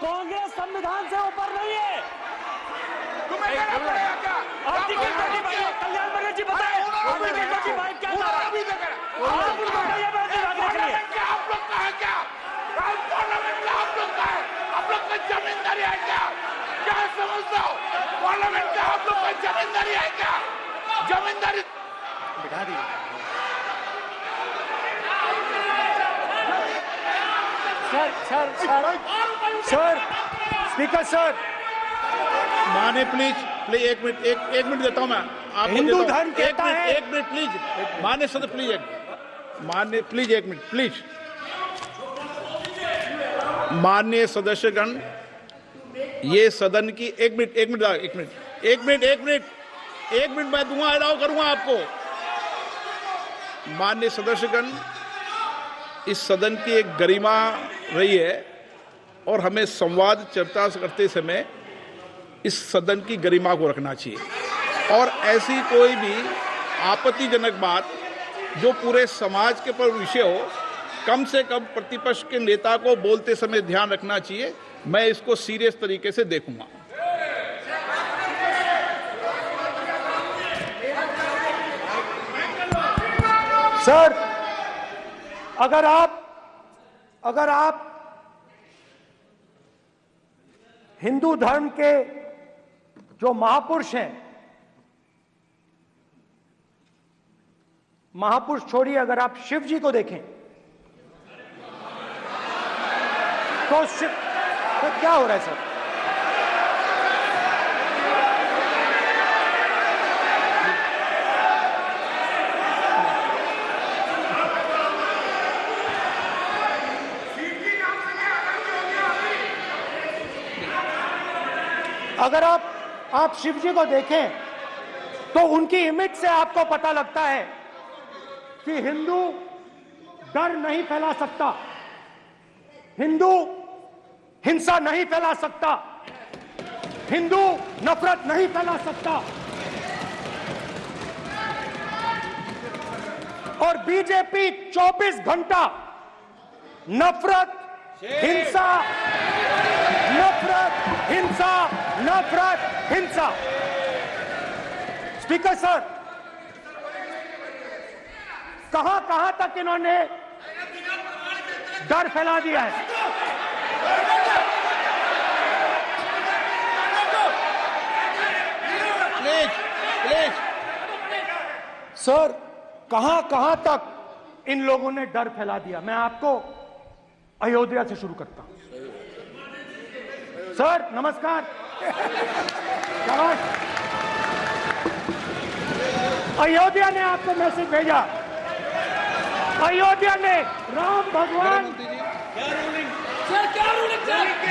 कांग्रेस संविधान से ऊपर नहीं है। तुम्हें कहना पड़ेगा क्या? आर्टिकल 25 कल्याण बनर्जी बताए आर्टिकल 25 क्या था? आप उनको कहिए बैठने रखने के लिए। क्या आप लोग का है क्या? पार्लियामेंट का आप लोग का है? आप लोग का जमींदारी है क्या? क्या समझते हो? पार्लियामेंट का आप लोग का जमींदारी है क्या? जमींदारी बिठा दी। सर स्पीकर सर माने प्लीज एक मिनट देता हूं मैं आपको। हिंदू धर्म कहता है। एक मिनट प्लीज मान्य सदस्य प्लीज एक मिनट प्लीज। माननीय सदस्यगण, ये सदन की एक मिनट मैं दूंगा, अलाउ करूंगा आपको। माननीय सदस्यगण, इस सदन की एक गरिमा रही है और हमें संवाद चर्चा करते समय इस सदन की गरिमा को रखना चाहिए और ऐसी कोई भी आपत्तिजनक बात जो पूरे समाज के पर विषय हो, कम से कम प्रतिपक्ष के नेता को बोलते समय ध्यान रखना चाहिए। मैं इसको सीरियस तरीके से देखूंगा। सर, अगर आप हिंदू धर्म के जो महापुरुष हैं, महापुरुष छोड़िए, अगर आप शिव जी को देखें तो क्या हो रहा है सर? अगर आप शिव जी को देखें तो उनकी इमेज से आपको पता लगता है कि हिंदू डर नहीं फैला सकता, हिंदू हिंसा नहीं फैला सकता, हिंदू नफरत नहीं फैला सकता। और बीजेपी 24 घंटा नफरत, हिंसा, नफरत, हिंसा, नफरत, हिंसा। स्पीकर सर, कहां तक इन्होंने डर फैला दिया है? प्लीज सर, कहां तक इन लोगों ने डर फैला दिया? मैं आपको अयोध्या से शुरू करता हूं। सर नमस्कार। अयोध्या ने आपको मैसेज भेजा, अयोध्या ने राम भगवान।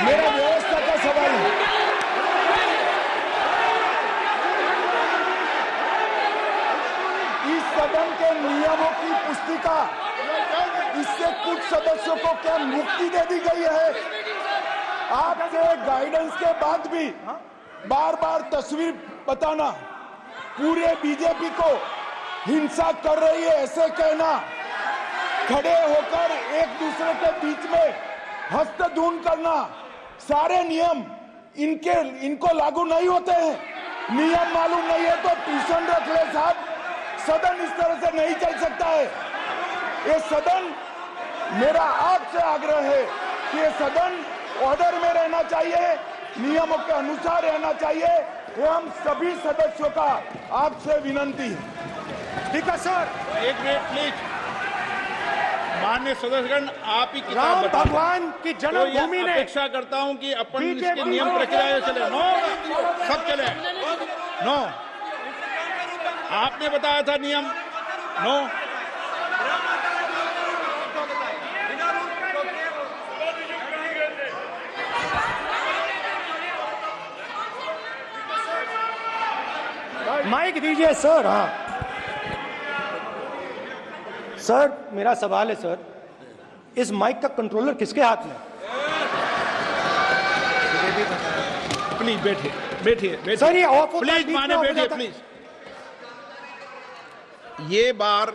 मेरा व्यवस्था का सवाल है। इस सदन के नियमों की पुस्तिका, इससे कुछ सदस्यों को क्या मुक्ति दे दी गई है? आपके गाइडेंस के बाद भी बार बार तस्वीर बताना, पूरे बीजेपी को हिंसा कर रही है ऐसे कहना, खड़े होकर एक दूसरे के बीच में हस्तधून करना, सारे नियम इनको लागू नहीं होते हैं। नियम मालूम नहीं है तो ट्यूशन रख ले साहब। सदन इस तरह से नहीं चल सकता है। ये सदन, मेरा आपसे आग्रह है कि ये सदन ऑर्डर में रहना चाहिए, नियमों के अनुसार रहना चाहिए। ये हम सभी सदस्यों का आपसे विनंती है। ठीक है सर, एक मिनट प्लीज। माननीय सदस्यगण, आप ही किताब राम बताओ। भगवान की जन्मभूमि ने अपेक्षा करता हूं कि अपन इसके नियम प्रक्रिया चले। नो, सब चले। नो, आपने बताया था नियम। नो, माइक दीजिए सर। हाँ सर, मेरा सवाल है सर, इस माइक का कंट्रोलर किसके हाथ में? प्लीज बैठिए सर, ये ऑफ होता है, प्लीज, बीच में माने ऑफ हो बैठिए जाता है। प्लीज। ये बार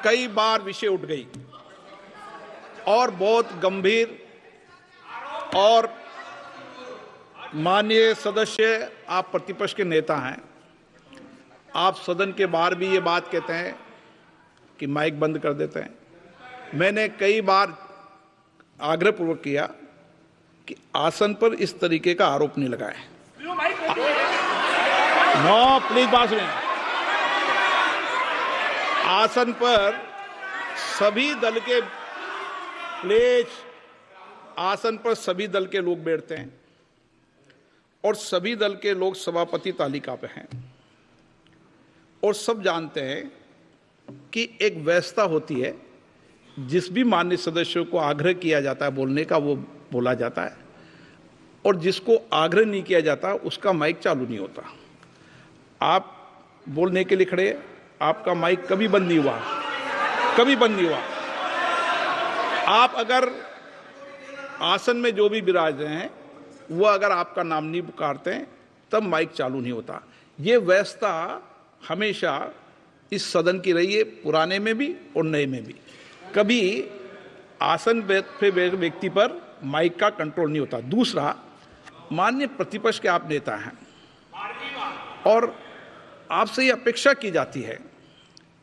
कई बार विषय उठ गई और बहुत गंभीर और माननीय सदस्य, आप प्रतिपक्ष के नेता हैं, आप सदन के बाहर भी ये बात कहते हैं कि माइक बंद कर देते हैं। मैंने कई बार आग्रहपूर्वक किया कि आसन पर इस तरीके का आरोप नहीं लगाएं। नो, प्लीज बात सुनिए। आसन पर सभी दल के प्लीज, आसन पर सभी दल के लोग बैठते हैं और सभी दल के लोग सभापति तालिका पे हैं और सब जानते हैं कि एक व्यवस्था होती है, जिस भी माननीय सदस्यों को आग्रह किया जाता है बोलने का वो बोला जाता है और जिसको आग्रह नहीं किया जाता उसका माइक चालू नहीं होता। आप बोलने के लिए खड़े, आपका माइक कभी बंद नहीं हुआ, कभी बंद नहीं हुआ। आप अगर आसन में जो भी विराज रहे हैं वो अगर आपका नाम नहीं पुकारते हैं तब माइक चालू नहीं होता। ये व्यवस्था हमेशा इस सदन की रही है, पुराने में भी और नए में भी। कभी आसन पे व्यक्ति पर माइक का कंट्रोल नहीं होता। दूसरा, माननीय प्रतिपक्ष के आप नेता हैं और आपसे ये अपेक्षा की जाती है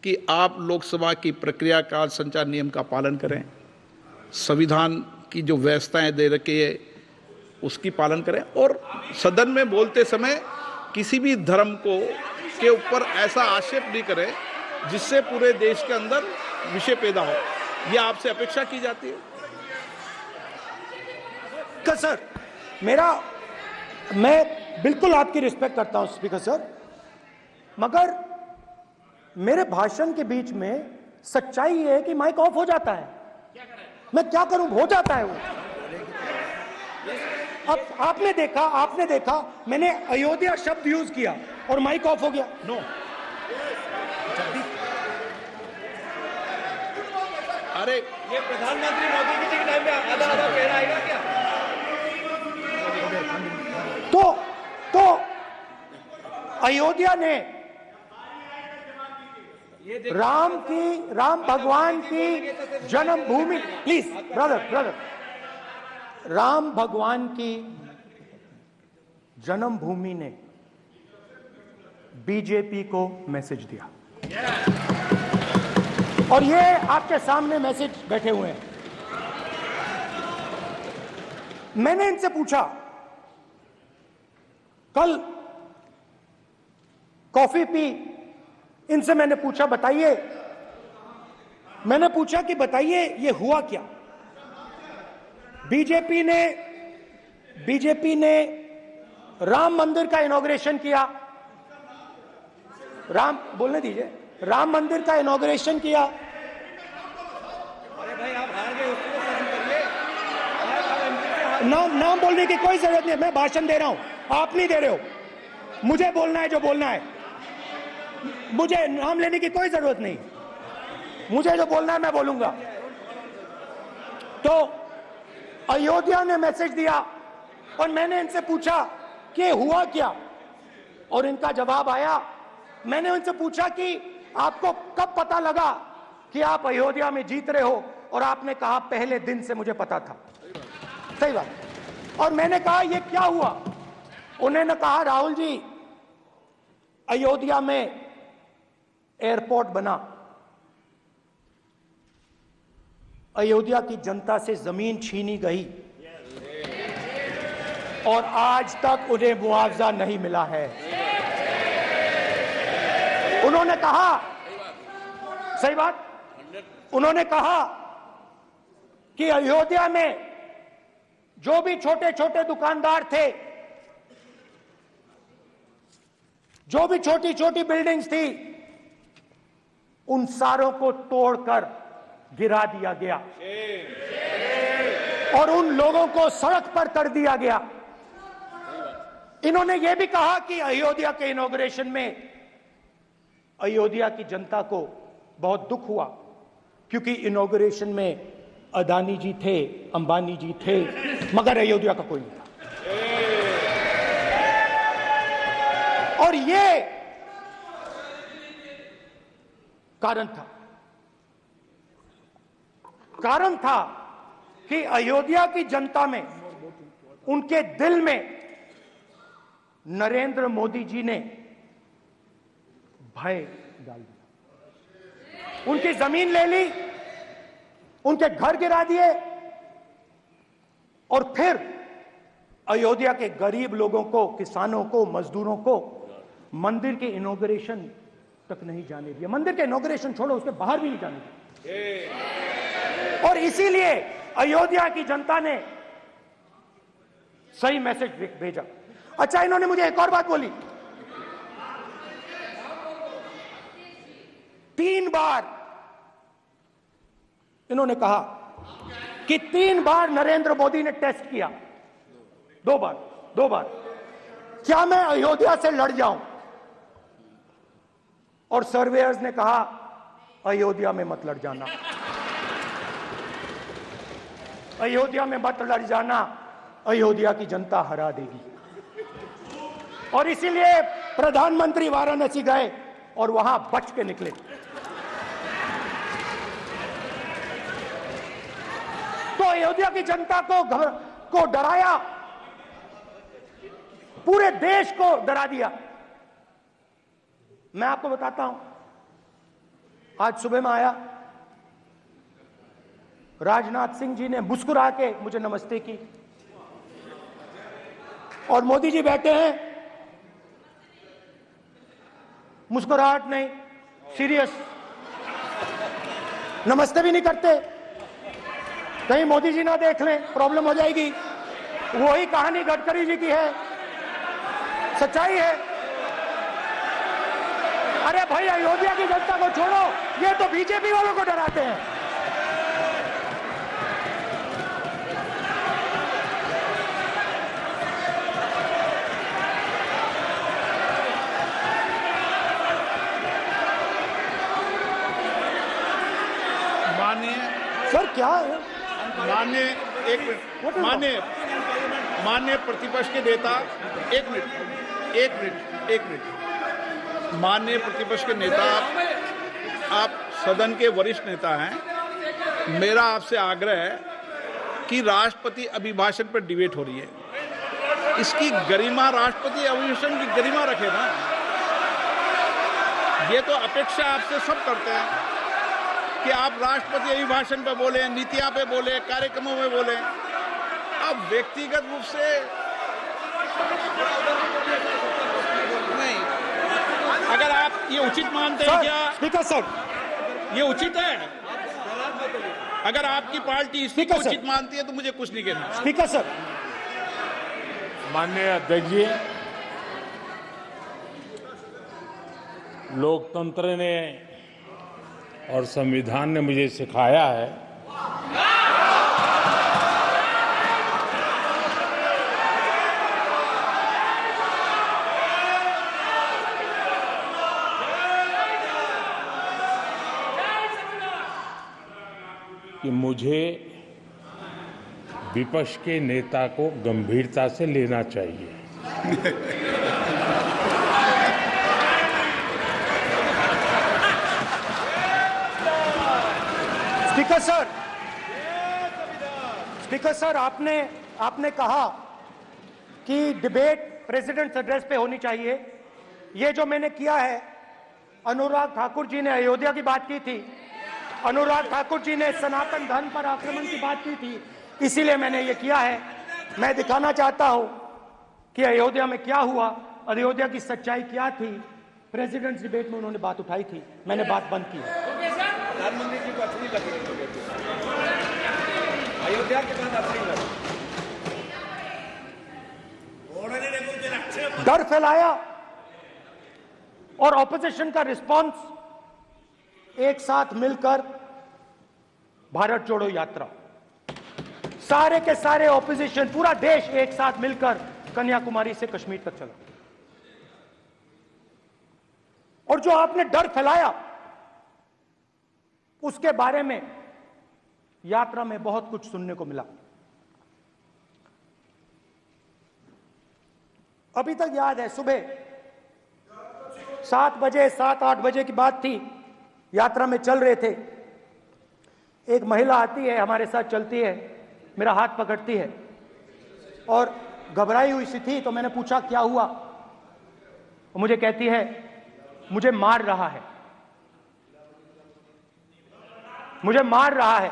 कि आप लोकसभा की प्रक्रिया काल संचार नियम का पालन करें, संविधान की जो व्यवस्थाएं दे रखी है उसकी पालन करें और सदन में बोलते समय किसी भी धर्म को के ऊपर ऐसा आक्षेप नहीं करें जिससे पूरे देश के अंदर विषय पैदा हो। यह आपसे अपेक्षा की जाती है। सर, मैं बिल्कुल आपकी रिस्पेक्ट करता हूं स्पीकर सर, मगर मेरे भाषण के बीच में सच्चाई ये है कि माइक ऑफ हो जाता है। मैं क्या करूं, हो जाता है वो। अब आपने देखा मैंने अयोध्या शब्द यूज किया और माइक ऑफ हो गया। नो, अरे ये प्रधानमंत्री मोदी जी के टाइम में आधा आधा कह रहा है क्या? तो अयोध्या ने राम भगवान की जन्मभूमि, प्लीज ब्रदर, राम भगवान की जन्मभूमि ने बीजेपी को मैसेज दिया और ये आपके सामने मैसेज बैठे हुए हैं। मैंने इनसे पूछा, कल कॉफी पी, इनसे मैंने पूछा बताइए ये हुआ क्या। बीजेपी ने राम मंदिर का इनॉग्रेशन किया, बोलने दीजिए, राम मंदिर का इनॉग्रेशन किया। अरे भाई आप हार गए, उसको सहन करिए। नाम बोलने की कोई जरूरत नहीं है, मैं भाषण दे रहा हूं, आप नहीं दे रहे हो। मुझे बोलना है जो बोलना है, मुझे नाम लेने की कोई जरूरत नहीं। मुझे जो बोलना है मैं बोलूंगा। तो अयोध्या ने मैसेज दिया और मैंने इनसे पूछा कि हुआ क्या, और इनका जवाब आया। मैंने उनसे पूछा कि आपको कब पता लगा कि आप अयोध्या में जीत रहे हो, और आपने कहा पहले दिन से मुझे पता था। सही बात। और मैंने कहा ये क्या हुआ। उन्होंने कहा राहुल जी, अयोध्या में एयरपोर्ट बना, अयोध्या की जनता से जमीन छीनी गई और आज तक उन्हें मुआवजा नहीं मिला है। उन्होंने कहा, सही बात, उन्होंने कहा कि अयोध्या में जो भी छोटे छोटे दुकानदार थे, जो भी छोटी छोटी बिल्डिंग्स थी, उन सारों को तोड़कर गिरा दिया गया और उन लोगों को सड़क पर कर दिया गया। इन्होंने यह भी कहा कि अयोध्या के इनॉग्रेशन में अयोध्या की जनता को बहुत दुख हुआ, क्योंकि इनॉग्रेशन में अदानी जी थे, अंबानी जी थे, मगर अयोध्या का कोई नहीं था। और ये कारण था कि अयोध्या की जनता में उनके दिल में नरेंद्र मोदी जी ने भय डाल दिया। उनकी जमीन ले ली, उनके घर गिरा दिए और फिर अयोध्या के गरीब लोगों को, किसानों को, मजदूरों को मंदिर के इनॉग्रेशन तक नहीं जाने दिया। मंदिर के इनॉग्रेशन छोड़ो, उसके बाहर भी नहीं जाने दिया। और इसीलिए अयोध्या की जनता ने सही मैसेज भेजा। अच्छा, इन्होंने मुझे एक और बात बोली, 3 बार इन्होंने कहा कि 3 बार नरेंद्र मोदी ने टेस्ट किया। 2 बार क्या मैं अयोध्या से लड़ जाऊं? और सर्वेयर्स ने कहा अयोध्या में मत लड़ जाना, अयोध्या में मत लड़ जाना, अयोध्या की जनता हरा देगी। और इसीलिए प्रधानमंत्री वाराणसी गए और वहां बच के निकले। तो अयोध्या की जनता को डराया, पूरे देश को डरा दिया। मैं आपको बताता हूं, आज सुबह में आया, राजनाथ सिंह जी ने मुस्कुरा के मुझे नमस्ते की और मोदी जी बैठे हैं, मुस्कुराहट नहीं, सीरियस, नमस्ते भी नहीं करते। कहीं मोदी जी ना देख लें, प्रॉब्लम हो जाएगी। वही कहानी गडकरी जी की है, सच्चाई है। अरे भाई, अयोध्या की जनता को छोड़ो, ये तो बीजेपी वालों को डराते हैं। माननीय सर क्या है? माननीय एक मिनट, माननीय प्रतिपक्ष के नेता, एक मिनट, माननीय प्रतिपक्ष के नेता, आप सदन के वरिष्ठ नेता हैं। मेरा आपसे आग्रह है कि राष्ट्रपति अभिभाषण पर डिबेट हो रही है, इसकी गरिमा, राष्ट्रपति अभिभाषण की गरिमा रखे ना। ये तो अपेक्षा आपसे सब करते हैं कि आप राष्ट्रपति अभिभाषण पे बोले, नीतियां पे बोले, कार्यक्रमों में बोले। अब व्यक्तिगत रूप से नहीं, अगर आप ये उचित मानते हैं क्या? स्पीकर सर, ये उचित है? अगर आपकी पार्टी इसी को उचित मानती है तो मुझे कुछ नहीं कहना। स्पीकर सर, माननीय अध्यक्ष जी, लोकतंत्र ने और संविधान ने मुझे सिखाया है कि मुझे विपक्ष के नेता को गंभीरता से लेना चाहिए। स्पीकर सर, आपने कहा कि डिबेट प्रेसिडेंट्स एड्रेस पे होनी चाहिए। ये जो मैंने किया है, अनुराग ठाकुर जी ने अयोध्या की बात की थी, अनुराग ठाकुर जी ने सनातन धर्म पर आक्रमण की बात की थी, इसीलिए मैंने ये किया है। मैं दिखाना चाहता हूं कि अयोध्या में क्या हुआ, अयोध्या की सच्चाई क्या थी। प्रेसिडेंट्स डिबेट में उन्होंने बात उठाई थी, मैंने बात बंद की। प्रधानमंत्री जी को अच्छी लगी अयोध्या के बाद अच्छी लगी, डर फैलाया और ऑपोजिशन का रिस्पांस एक साथ मिलकर भारत जोड़ो यात्रा, सारे के सारे ऑपोजिशन, पूरा देश एक साथ मिलकर कन्याकुमारी से कश्मीर तक चला। और जो आपने डर फैलाया उसके बारे में यात्रा में बहुत कुछ सुनने को मिला। अभी तक याद है, सुबह 7 बजे 7-8 बजे की बात थी, यात्रा में चल रहे थे, एक महिला आती है, हमारे साथ चलती है, मेरा हाथ पकड़ती है और घबराई हुई सी थी, तो मैंने पूछा क्या हुआ। वो मुझे कहती है मुझे मार रहा है, मुझे मार रहा है।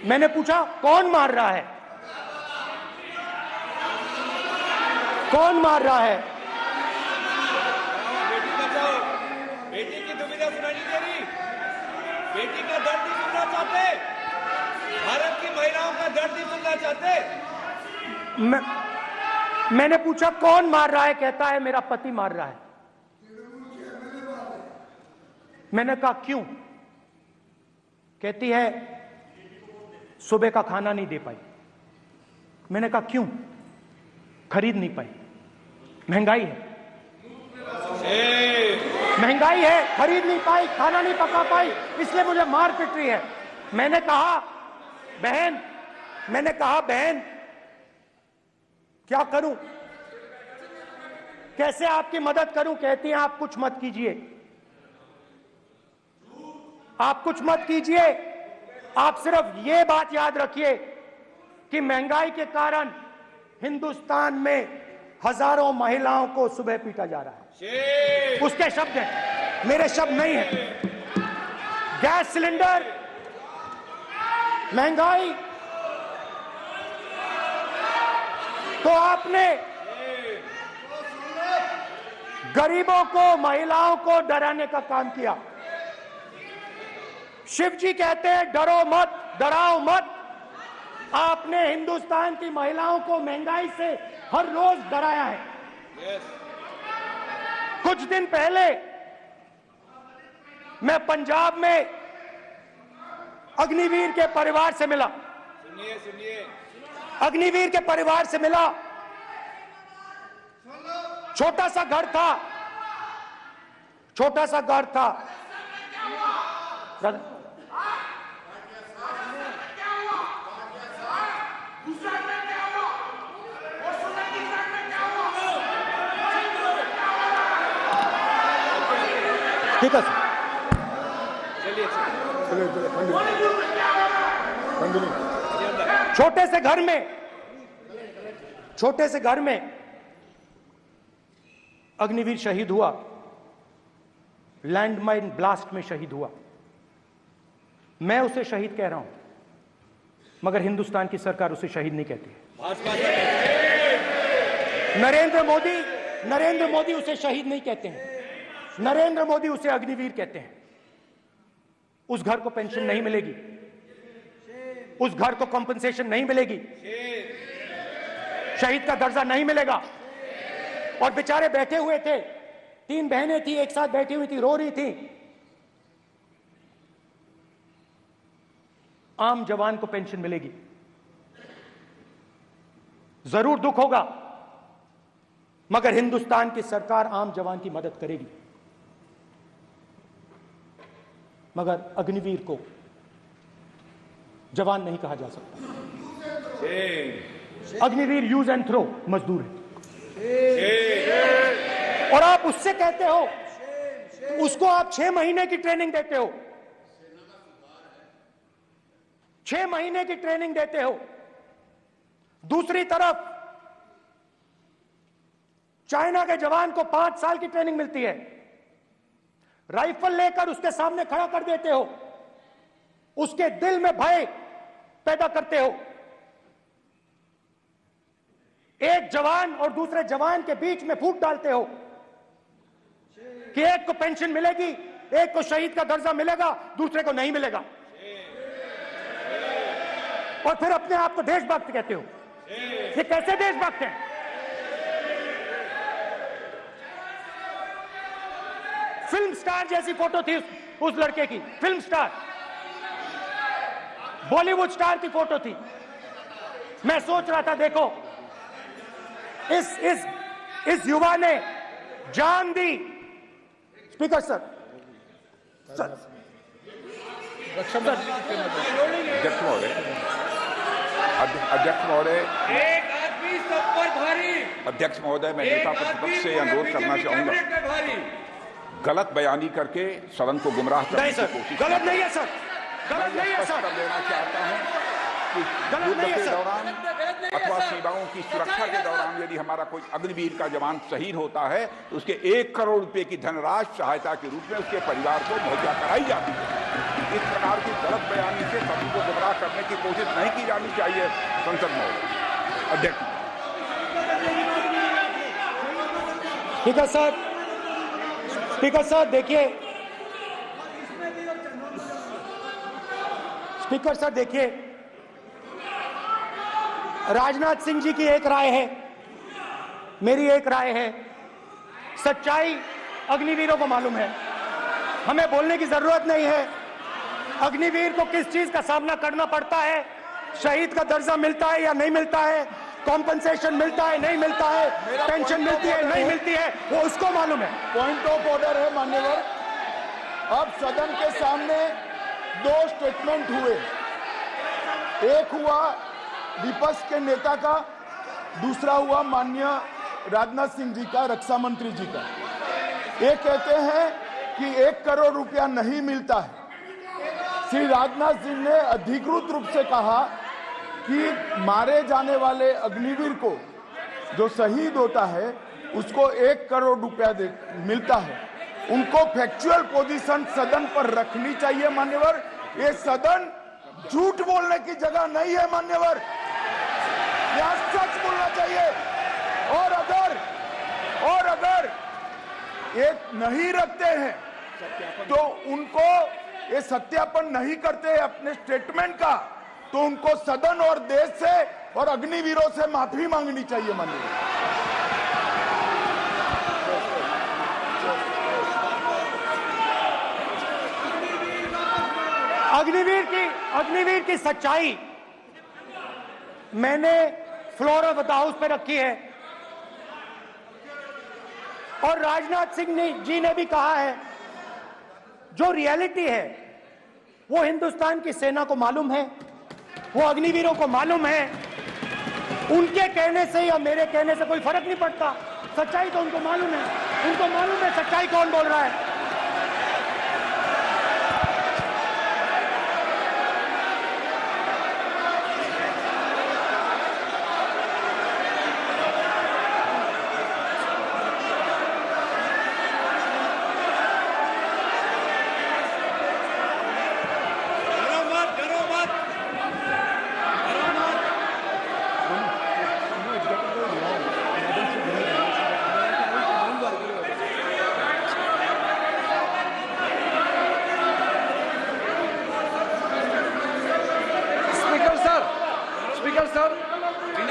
मैंने पूछा कौन मार रहा है, कौन मार रहा है। बेटी बचाओ, बेटी की दुविधा सुनाई नहीं दे रही, बेटी का दर्द नहीं सुनना चाहते, भारत की महिलाओं का दर्द नहीं सुनना चाहते। मैंने पूछा कौन मार रहा है, कहता है मेरा पति मार रहा है। मैंने कहा क्यों, कहती है सुबह का खाना नहीं दे पाई। मैंने कहा क्यों, खरीद नहीं पाई, महंगाई है, महंगाई है, खरीद नहीं पाई, खाना नहीं पका पाई, इसलिए मुझे मार पिट रही है। मैंने कहा बहन क्या करूं, कैसे आपकी मदद करूं। कहती हैं आप कुछ मत कीजिए, आप कुछ मत कीजिए, आप सिर्फ ये बात याद रखिए कि महंगाई के कारण हिंदुस्तान में हजारों महिलाओं को सुबह पीटा जा रहा है। उसके शब्द हैं, मेरे शब्द नहीं है। गैस सिलेंडर, महंगाई, तो आपने गरीबों को, महिलाओं को डराने का काम किया। शिव जी कहते हैं डरो मत, डराओ मत। आपने हिंदुस्तान की महिलाओं को महंगाई से हर रोज डराया है। कुछ दिन पहले मैं पंजाब में अग्निवीर के परिवार से मिला। सुनिए, अग्निवीर के परिवार से मिला। छोटा सा घर था, छोटा सा घर था। ठीक है सर, छोटे से घर में अग्निवीर शहीद हुआ, लैंडमाइन ब्लास्ट में शहीद हुआ। मैं उसे शहीद कह रहा हूं, मगर हिंदुस्तान की सरकार उसे शहीद नहीं कहती। नरेंद्र मोदी उसे शहीद नहीं कहते हैं, नरेंद्र मोदी उसे अग्निवीर कहते हैं। उस घर को पेंशन नहीं मिलेगी, उस घर को कॉम्पनसेशन नहीं मिलेगी, शहीद का दर्जा नहीं मिलेगा। और बेचारे बैठे हुए थे, 3 बहनें थी, एक साथ बैठी हुई थी, रो रही थी। आम जवान को पेंशन मिलेगी, जरूर दुख होगा, मगर हिंदुस्तान की सरकार आम जवान की मदद करेगी। मगर अग्निवीर को जवान नहीं कहा जा सकता। अग्निवीर यूज एंड थ्रो मजदूर है। और आप उससे कहते हो, उसको आप 6 महीने की ट्रेनिंग देते हो, 6 महीने की ट्रेनिंग देते हो। दूसरी तरफ चाइना के जवान को 5 साल की ट्रेनिंग मिलती है। राइफल लेकर उसके सामने खड़ा कर देते हो, उसके दिल में भय पैदा करते हो। एक जवान और दूसरे जवान के बीच में फूट डालते हो कि एक को पेंशन मिलेगी, एक को शहीद का दर्जा मिलेगा, दूसरे को नहीं मिलेगा। और फिर अपने आप को देशभक्त कहते हो। ये कैसे देशभक्त हैं? फिल्म स्टार जैसी फोटो थी उस लड़के की, फिल्म स्टार, बॉलीवुड स्टार की फोटो थी। मैं सोच रहा था, देखो इस युवा ने जान दी। स्पीकर सर, अध्यक्ष महोदय, एक आदमी सब पर भारी। अध्यक्ष महोदय, मैं नेता प्रतिपक्ष से अनुरोध करना चाहूंगा, गलत बयानी करके सदन को गुमराह करने नहीं की सर, कोशिश गलत नहीं है सर, गलत नहीं है सर। कर देना चाहता हूं कि गलत युद्ध नहीं है के सर। दौरान अथवा सीमाओं की सुरक्षा के दौरान यदि हमारा कोई अग्निवीर का जवान शहीद होता है तो उसके 1 करोड़ रुपए की धनराशि सहायता के रूप में उसके परिवार को मुहैया कराई जाती है। इस प्रकार की गलत बयानी से सभी को गुमराह करने की कोशिश नहीं की जानी चाहिए। संसद में अध्यक्ष स्पीकर सर देखिए, स्पीकर सर देखिए, राजनाथ सिंह जी की एक राय है, मेरी एक राय है। सच्चाई अग्निवीरों को मालूम है, हमें बोलने की जरूरत नहीं है। अग्निवीर को किस चीज का सामना करना पड़ता है, शहीद का दर्जा मिलता है या नहीं मिलता है, कॉम्पनसेशन मिलता है नहीं मिलता है, पेंशन मिलती है नहीं मिलती है, वो उसको मालूम है। पॉइंट ऑफ ऑर्डर है मान्यवर। अब सदन के सामने 2 स्टेटमेंट हुए, एक हुआ विपक्ष के नेता का, दूसरा हुआ माननीय राजनाथ सिंह जी का, रक्षा मंत्री जी का। ये कहते हैं कि 1 करोड़ रुपया नहीं मिलता है। श्री राजनाथ सिंह ने अधिकृत रूप से कहा कि मारे जाने वाले अग्निवीर को जो शहीद होता है उसको 1 करोड़ रुपया मिलता है। उनको फैक्चुअल पोजीशन सदन पर रखनी चाहिए मान्यवर। ये सदन झूठ बोलने की जगह नहीं है मान्यवर, यहाँ सच बोलना चाहिए। और अगर ये नहीं रखते हैं तो उनको ये सत्यापन नहीं करते अपने स्टेटमेंट का, तो उनको सदन और देश से और अग्निवीरों से माफी मांगनी चाहिए माननीय। अग्निवीर की सच्चाई मैंने फ्लोर ऑफ द हाउस पे रखी है, और राजनाथ सिंह जी ने भी कहा है। जो रियलिटी है वो हिंदुस्तान की सेना को मालूम है, वो अग्निवीरों को मालूम है। उनके कहने से या मेरे कहने से कोई फर्क नहीं पड़ता, सच्चाई तो उनको मालूम है। उनको मालूम है सच्चाई कौन बोल रहा है।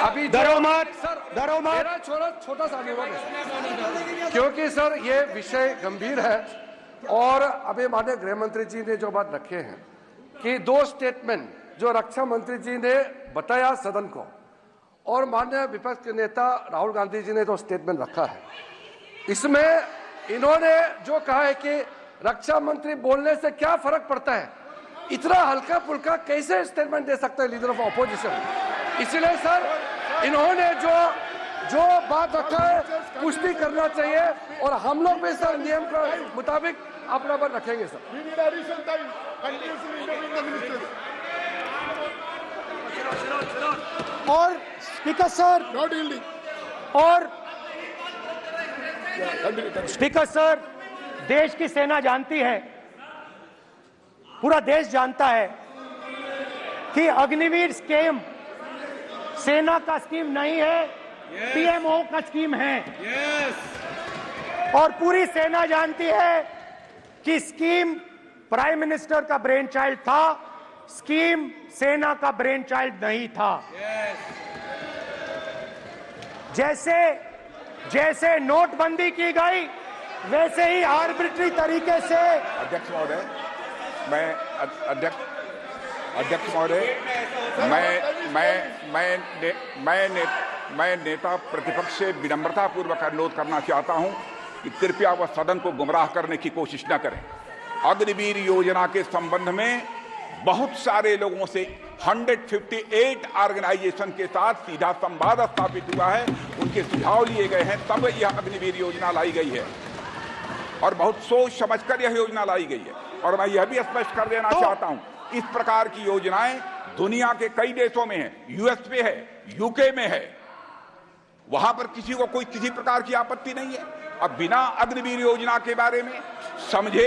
अभी मेरा छोटा सा अनुरोध है, क्योंकि सर ये विषय गंभीर है और अभी माननीय गृह मंत्री जी ने जो बात रखे हैं कि 2 स्टेटमेंट जो रक्षा मंत्री जी ने बताया सदन को, और माननीय विपक्ष के नेता राहुल गांधी जी ने जो स्टेटमेंट रखा है, इसमें इन्होंने जो कहा है कि रक्षा मंत्री बोलने से क्या फर्क पड़ता है, इतना हल्का फुल्का कैसे स्टेटमेंट दे सकते हैं लीडर ऑफ ऑपोजिशन। इसलिए सर इन्होंने जो बात रखा है पुष्टि करना चाहिए, और हम लोग भी सर नियम के मुताबिक अपना बात रखेंगे सर। और स्पीकर सर स्पीकर सर, देश की सेना जानती है, पूरा देश जानता है कि अग्निवीर स्कीम सेना का स्कीम नहीं है, पीएमओ का स्कीम है। और पूरी सेना जानती है कि स्कीम प्राइम मिनिस्टर का ब्रेन चाइल्ड था, स्कीम सेना का ब्रेन चाइल्ड नहीं था। जैसे नोटबंदी की गई वैसे ही आर्बिट्री तरीके से। अध्यक्ष महोदय, अध्यक्ष महोदय, मैं नेता प्रतिपक्ष से विनम्रता पूर्वक अनुरोध करना चाहता हूं कि कृपया वह सदन को गुमराह करने की कोशिश न करें। अग्निवीर योजना के संबंध में बहुत सारे लोगों से 158 ऑर्गेनाइजेशन के साथ सीधा संवाद स्थापित हुआ है, उनके सुझाव लिए गए हैं, तब यह अग्निवीर योजना लाई गई है और बहुत सोच समझकर यह योजना लाई गई है। और मैं यह भी स्पष्ट कर देना चाहता हूं इस प्रकार की योजनाएं दुनिया के कई देशों में है, यूएस में है, यूके में है, वहां पर किसी को कोई किसी प्रकार की आपत्ति नहीं है। अब बिना अग्निवीर योजना के बारे में समझे,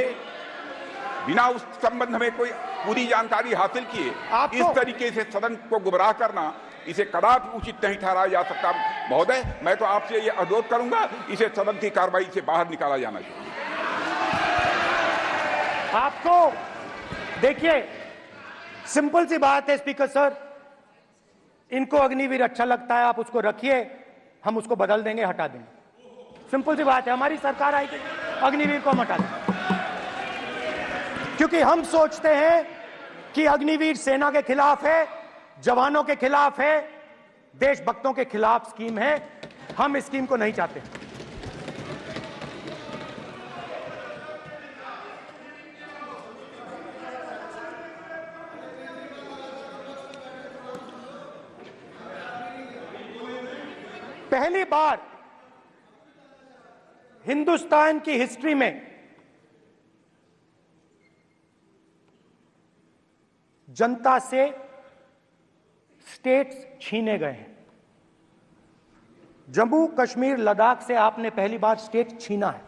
बिना उस संबंध में कोई पूरी जानकारी हासिल किए इस तरीके से सदन को गुमराह करना, इसे कदापि उचित नहीं ठहराया जा सकता। महोदय, मैं तो आपसे ये अनुरोध करूंगा, इसे सदन की कार्रवाई से बाहर निकाला जाना चाहिए। आपको देखिए, सिंपल सी बात है स्पीकर सर, इनको अग्निवीर अच्छा लगता है, आप उसको रखिए, हम उसको बदल देंगे, हटा देंगे। सिंपल सी बात है, हमारी सरकार आएगी, अग्निवीर को हम हटा देंगे, क्योंकि हम सोचते हैं कि अग्निवीर सेना के खिलाफ है, जवानों के खिलाफ है, देशभक्तों के खिलाफ स्कीम है। हम इस स्कीम को नहीं चाहते। पहली बार हिंदुस्तान की हिस्ट्री में जनता से स्टेट्स छीने गए हैं। जम्मू कश्मीर लद्दाख से आपने पहली बार स्टेट छीना है।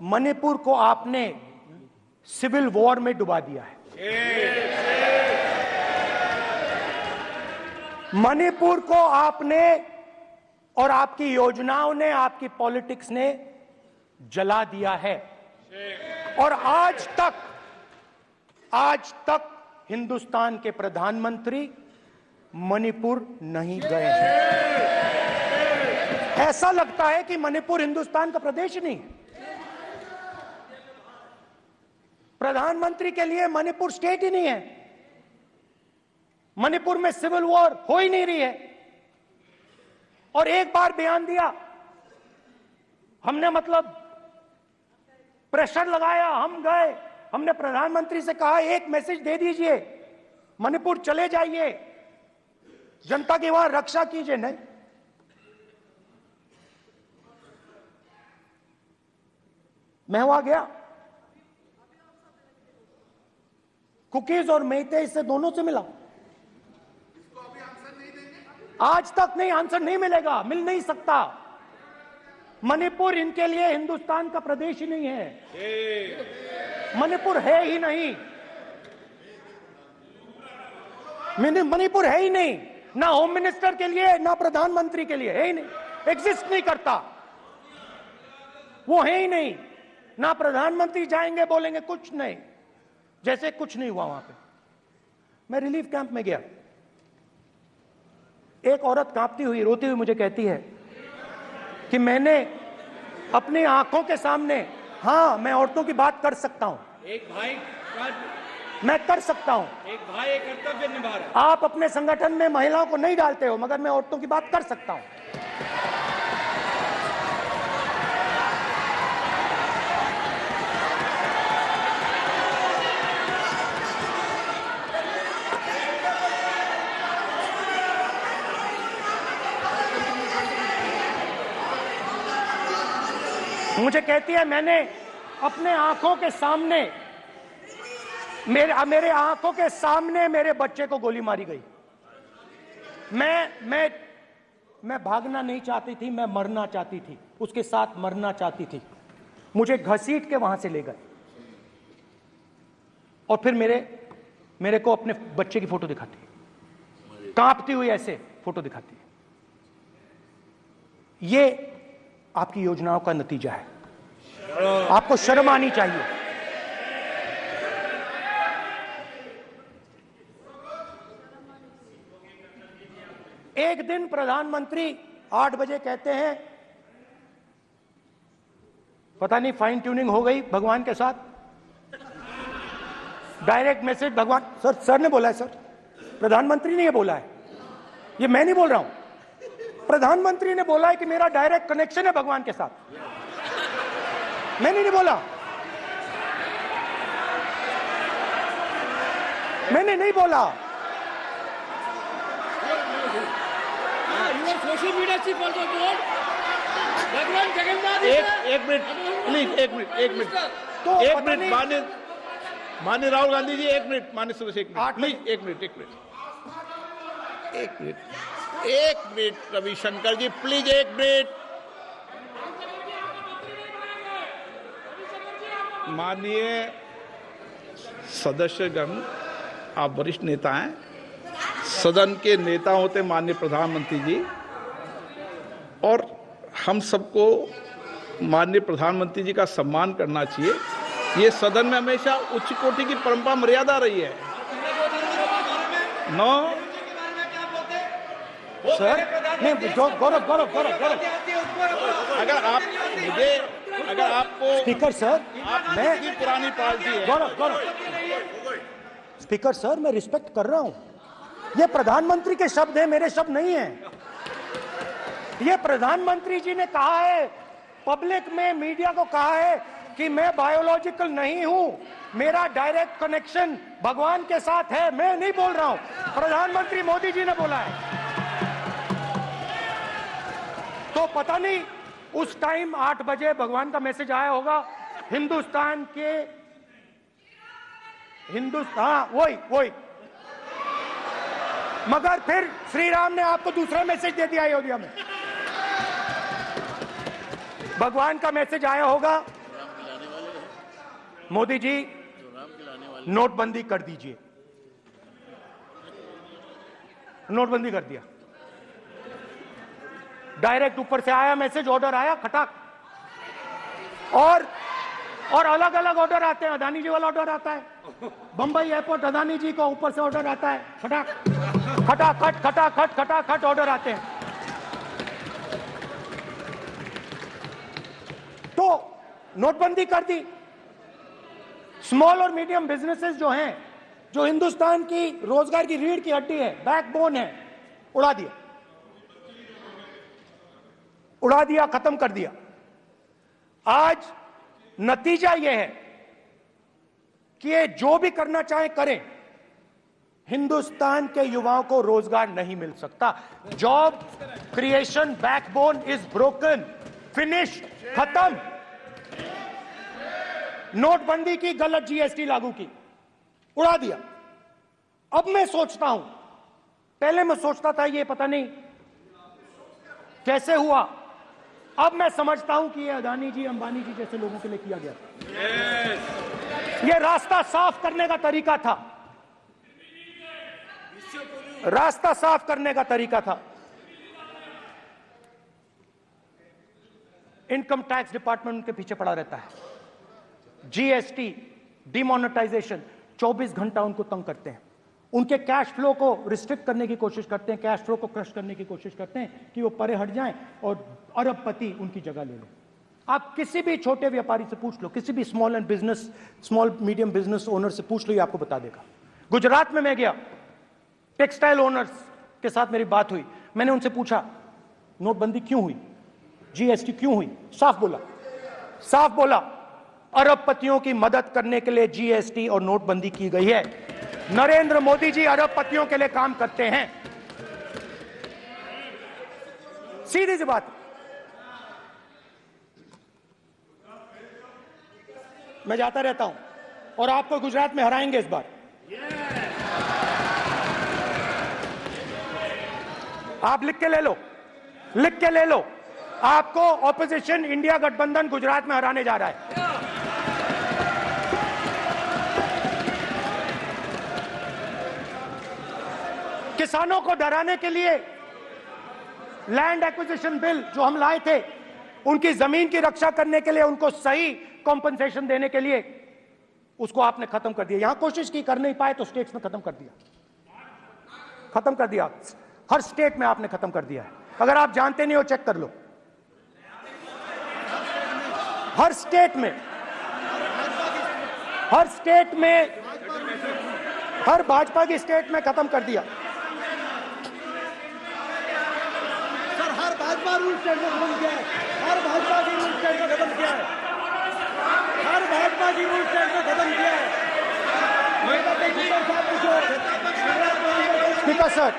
मणिपुर को आपने सिविल वॉर में डुबा दिया है। मणिपुर को आपने और आपकी योजनाओं ने, आपकी पॉलिटिक्स ने जला दिया है। और आज तक हिंदुस्तान के प्रधानमंत्री मणिपुर नहीं गए हैं। ऐसा लगता है कि मणिपुर हिंदुस्तान का प्रदेश ही नहीं है। प्रधानमंत्री के लिए मणिपुर स्टेट ही नहीं है। मणिपुर में सिविल वॉर हो ही नहीं रही है। और एक बार बयान दिया हमने, मतलब प्रेशर लगाया, हम गए, हमने प्रधानमंत्री से कहा एक मैसेज दे दीजिए, मणिपुर चले जाइए, जनता की वहां रक्षा कीजिए। नहीं, मैं वहां गया, कुकीज और मेहते इससे दोनों से मिला। आज तक नहीं, आंसर नहीं मिलेगा, मिल नहीं सकता। मणिपुर इनके लिए हिंदुस्तान का प्रदेश ही नहीं है। मणिपुर है ही नहीं, मणिपुर है ही नहीं, ना होम मिनिस्टर के लिए ना प्रधानमंत्री के लिए, है ही नहीं, एग्जिस्ट नहीं करता, वो है ही नहीं। ना प्रधानमंत्री जाएंगे बोलेंगे कुछ नहीं, जैसे कुछ नहीं हुआ वहां पे। मैं रिलीफ कैंप में गया, एक औरत कांपती हुई, रोती हुई मुझे कहती है कि मैंने अपनी आंखों के सामने, हाँ मैं औरतों की बात कर सकता हूं, एक भाई मैं कर सकता हूं, एक भाई एक कर्तव्य निभा रहा है। आप अपने संगठन में महिलाओं को नहीं डालते हो, मगर मैं औरतों की बात कर सकता हूं। मुझे कहती है मैंने अपने आंखों के सामने, मेरे आंखों के सामने मेरे बच्चे को गोली मारी गई। मैं भागना नहीं चाहती थी, मैं मरना चाहती थी, उसके साथ मरना चाहती थी। मुझे घसीट के वहां से ले गए और फिर मेरे को अपने बच्चे की फोटो दिखाती है, कांपती हुई ऐसे फोटो दिखाती है। ये आपकी योजनाओं का नतीजा है। आपको शर्म आनी चाहिए। एक दिन प्रधानमंत्री 8 बजे कहते हैं, पता नहीं फाइन ट्यूनिंग हो गई भगवान के साथ, डायरेक्ट मैसेज भगवान, सर ने बोला है, सर प्रधानमंत्री ने ये बोला है, ये मैं नहीं बोल रहा हूं, प्रधानमंत्री ने बोला है कि मेरा डायरेक्ट कनेक्शन है भगवान के साथ। मैंने नहीं बोला, मैंने नहीं बोला। Social media chief also told भगवान जगन्नाथ। एक मिनट प्लीज, एक मिनट तो एक मिनट माननीय माननीय राहुल गांधी जी, 1 मिनट। माननीय सदस्य 1 minute please, 1 minute, 1 minute, 1 minute, 1 minute. Ravishankar ji please 1 minute. माननीय सदस्यगण, आप वरिष्ठ नेता हैं, सदन के नेता होते माननीय प्रधानमंत्री जी, और हम सबको माननीय प्रधानमंत्री जी का सम्मान करना चाहिए। ये सदन में हमेशा उच्च कोटि की परंपरा मर्यादा रही है। नो सर, नहीं, गौरव गौरव गौरव गौरव अगर आपको स्पीकर सर, मैं मैं पुरानी पार्टी है। गौरव गौरव स्पीकर सर, मैं रिस्पेक्ट कर रहा हूं। ये प्रधानमंत्री के शब्द हैं, मेरे शब्द नहीं हैं। ये प्रधानमंत्री जी ने कहा है, पब्लिक में, मीडिया को कहा है कि मैं बायोलॉजिकल नहीं हूं, मेरा डायरेक्ट कनेक्शन भगवान के साथ है। मैं नहीं बोल रहा हूं, प्रधानमंत्री मोदी जी ने बोला है। तो पता नहीं उस टाइम 8 बजे भगवान का मैसेज आया होगा हिंदुस्तान, वही मगर फिर श्री राम ने आपको दूसरा मैसेज दे दिया अयोध्या में। भगवान का मैसेज आया होगा, मोदी जी नोटबंदी कर दीजिए। नोटबंदी कर दिया, डायरेक्ट ऊपर से आया मैसेज, ऑर्डर आया खटाक। और अलग अलग ऑर्डर आते हैं। अदानी जी वाला ऑर्डर आता है, बंबई एयरपोर्ट अदानी जी को ऊपर से ऑर्डर आता है, खटाक खटाखट खटाखट खटाखट ऑर्डर आते हैं। तो नोटबंदी कर दी। स्मॉल और मीडियम बिजनेसेस जो हैं, जो हिंदुस्तान की रोजगार की रीढ़ की हड्डी है, बैकबोन है, उड़ा दिया, खत्म कर दिया। आज नतीजा यह है कि ये जो भी करना चाहे करें, हिंदुस्तान के युवाओं को रोजगार नहीं मिल सकता। Job creation backbone is broken, finish, खत्म। नोटबंदी की, गलत जीएसटी लागू की, उड़ा दिया। अब मैं सोचता हूं, पहले मैं सोचता था ये पता नहीं कैसे हुआ, अब मैं समझता हूं कि ये अदानी जी, अंबानी जी जैसे लोगों के लिए किया गया। ये रास्ता साफ करने का तरीका था, रास्ता साफ करने का तरीका था। इनकम टैक्स डिपार्टमेंट उनके पीछे पड़ा रहता है। जीएसटी, डिमोनेटाइजेशन, 24 घंटा उनको तंग करते हैं। उनके कैश फ्लो को रिस्ट्रिक्ट करने की कोशिश करते हैं, कैश फ्लो को क्रश करने की कोशिश करते हैं कि वो परे हट जाएं और अरबपति उनकी जगह ले लें। आप किसी भी छोटे व्यापारी से पूछ लो, किसी भी स्मॉल मीडियम बिजनेस ओनर से पूछ लो, ये आपको बता देगा। गुजरात में मैं गया, टेक्सटाइल ओनर्स के साथ मेरी बात हुई। मैंने उनसे पूछा नोटबंदी क्यों हुई, जीएसटी क्यों हुई? साफ बोला अरबपतियों की मदद करने के लिए जीएसटी और नोटबंदी की गई है। नरेंद्र मोदी जी अरबपतियों के लिए काम करते हैं, सीधी सी बात। मैं जाता रहता हूं और आपको गुजरात में हराएंगे इस बार। आप लिख के ले लो, आपको ऑपोजिशन इंडिया गठबंधन गुजरात में हराने जा रहा है। किसानों को डराने के लिए लैंड एक्विजिशन बिल जो हम लाए थे, उनकी जमीन की रक्षा करने के लिए, उनको सही कॉम्पनसेशन देने के लिए, उसको आपने खत्म कर दिया। यहां कोशिश की, कर नहीं पाए तो स्टेट्स में खत्म कर दिया। हर स्टेट में आपने खत्म कर दिया है। अगर आप जानते नहीं हो चेक कर लो, हर स्टेट में हर भाजपा की स्टेट में खत्म कर दिया। सर हर भाजपा रूल स्टेट में खत्म किया है, हर भाजपा की रूल स्टेट में खत्म किया है, हर भाजपा की रूल स्टेट में खत्म किया है। स्पीकर सर,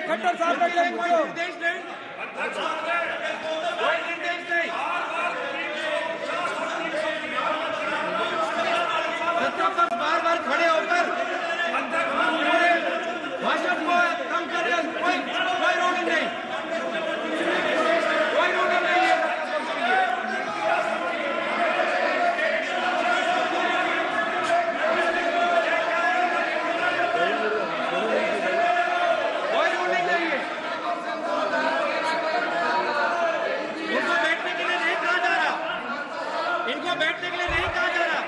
खट्टर साहब का इनको बैठने के लिए नहीं कहा जा रहा,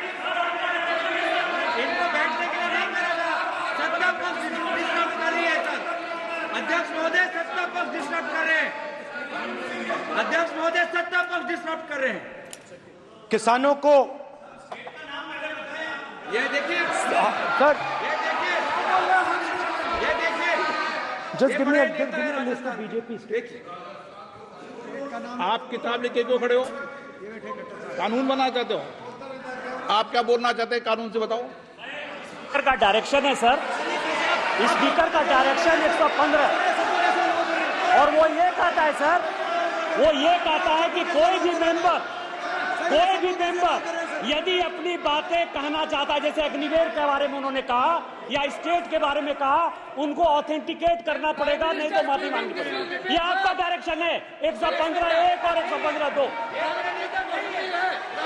इनको बैठने के लिए नहीं कहा जा रहा। सत्ता पक्ष डिस्टर्ब कर रही है सर। अध्यक्ष महोदय सत्ता पक्ष डिस्टर्ब कर रहे हैं। अध्यक्ष महोदय सत्ता पक्ष डिस्टर्ब कर रहे हैं। किसानों को ये देखिए सर, ये देखिए just give me a list of BJP states. आप किताब लेके क्यों खड़े हो? कानून बनाना चाहते हो? आप क्या बोलना चाहते हैं कानून से बताओ। स्पीकर का डायरेक्शन है सर, स्पीकर का डायरेक्शन 115 और वो ये कहता है सर, वो ये कहता है कि कोई भी मेंबर यदि अपनी बातें कहना चाहता है, जैसे अग्निवीर के बारे में उन्होंने कहा या स्टेट के बारे में कहा, उनको ऑथेंटिकेट करना पड़ेगा, नहीं तो माफी मांगनी पड़ेगी। ये आपका डायरेक्शन है 115(1) और 115(2).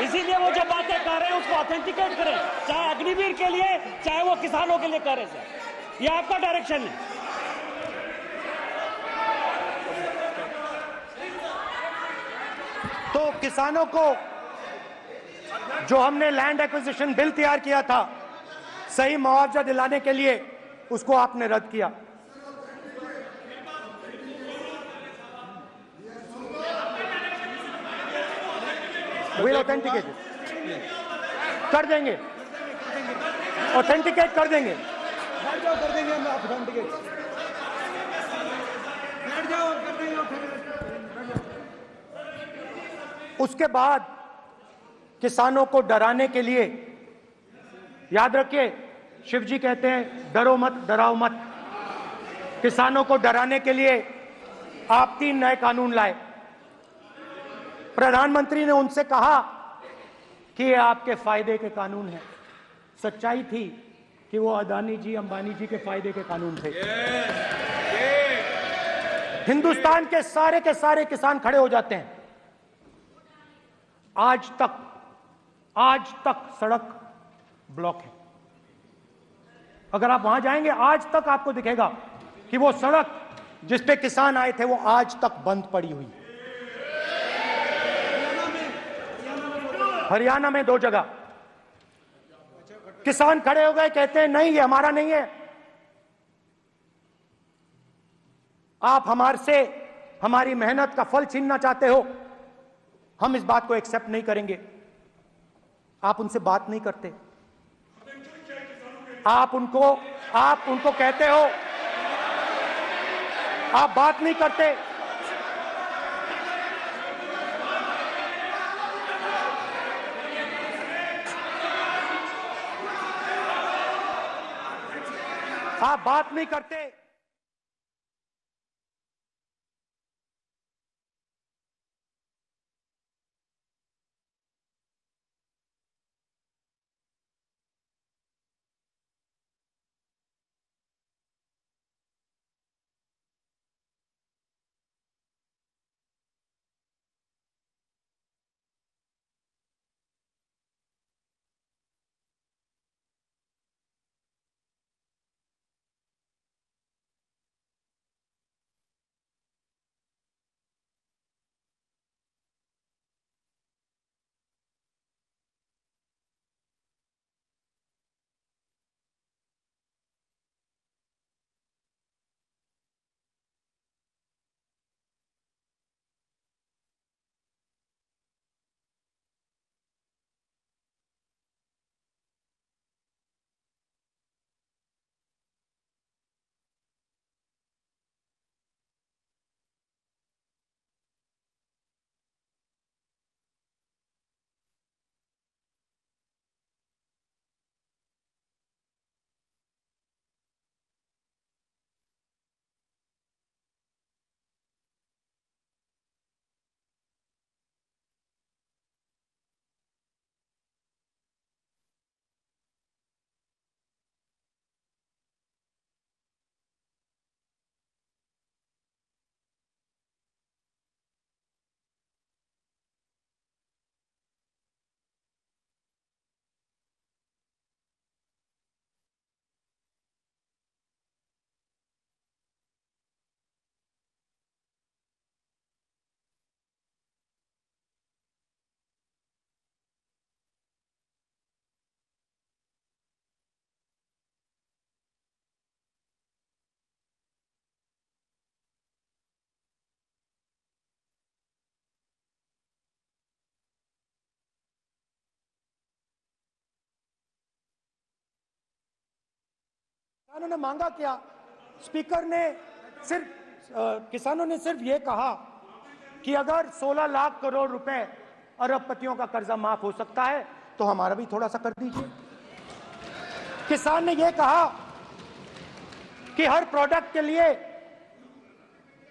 इसीलिए वो जो बातें कर रहे हैं उसको ऑथेंटिकेट करें, चाहे अग्निवीर के लिए चाहे वो किसानों के लिए कर रहे हैं सर। ये आपका डायरेक्शन है। तो किसानों को जो हमने लैंड एक्विजिशन बिल तैयार किया था सही मुआवजा दिलाने के लिए, उसको आपने रद्द किया। विल ऑथेंटिकेट कर देंगे, ऑथेंटिकेट कर देंगे। बैठ जाओ, कर देंगे हम ऑथेंटिकेट। बैठ जाओ, कर देंगे ऑथेंटिकेट। उसके बाद किसानों को डराने के लिए, याद रखिए शिव जी कहते हैं डरो मत डराओ मत, किसानों को डराने के लिए आप 3 नए कानून लाए। प्रधानमंत्री ने उनसे कहा कि ये आपके फायदे के कानून हैं। सच्चाई थी कि वो अदानी जी अंबानी जी के फायदे के कानून थे। हिंदुस्तान के सारे किसान खड़े हो जाते हैं। आज तक सड़क ब्लॉक है। अगर आप वहां जाएंगे आज तक आपको दिखेगा कि वो सड़क जिस पे किसान आए थे वो आज तक बंद पड़ी हुई। हरियाणा में 2 जगह किसान खड़े हो गए, कहते हैं नहीं ये हमारा नहीं है, आप हमारे से हमारी मेहनत का फल छीनना चाहते हो, हम इस बात को एक्सेप्ट नहीं करेंगे। आप उनसे बात नहीं करते, आप उनको कहते हो, आप बात नहीं करते। आप बात नहीं करते। किसानों ने मांगा क्या? स्पीकर ने सिर्फ किसानों ने सिर्फ ये कहा कि अगर 16 लाख करोड़ रुपए अरबपतियों का कर्जा माफ हो सकता है तो हमारा भी थोड़ा सा कर दीजिए। किसान ने यह कहा कि हर प्रोडक्ट के लिए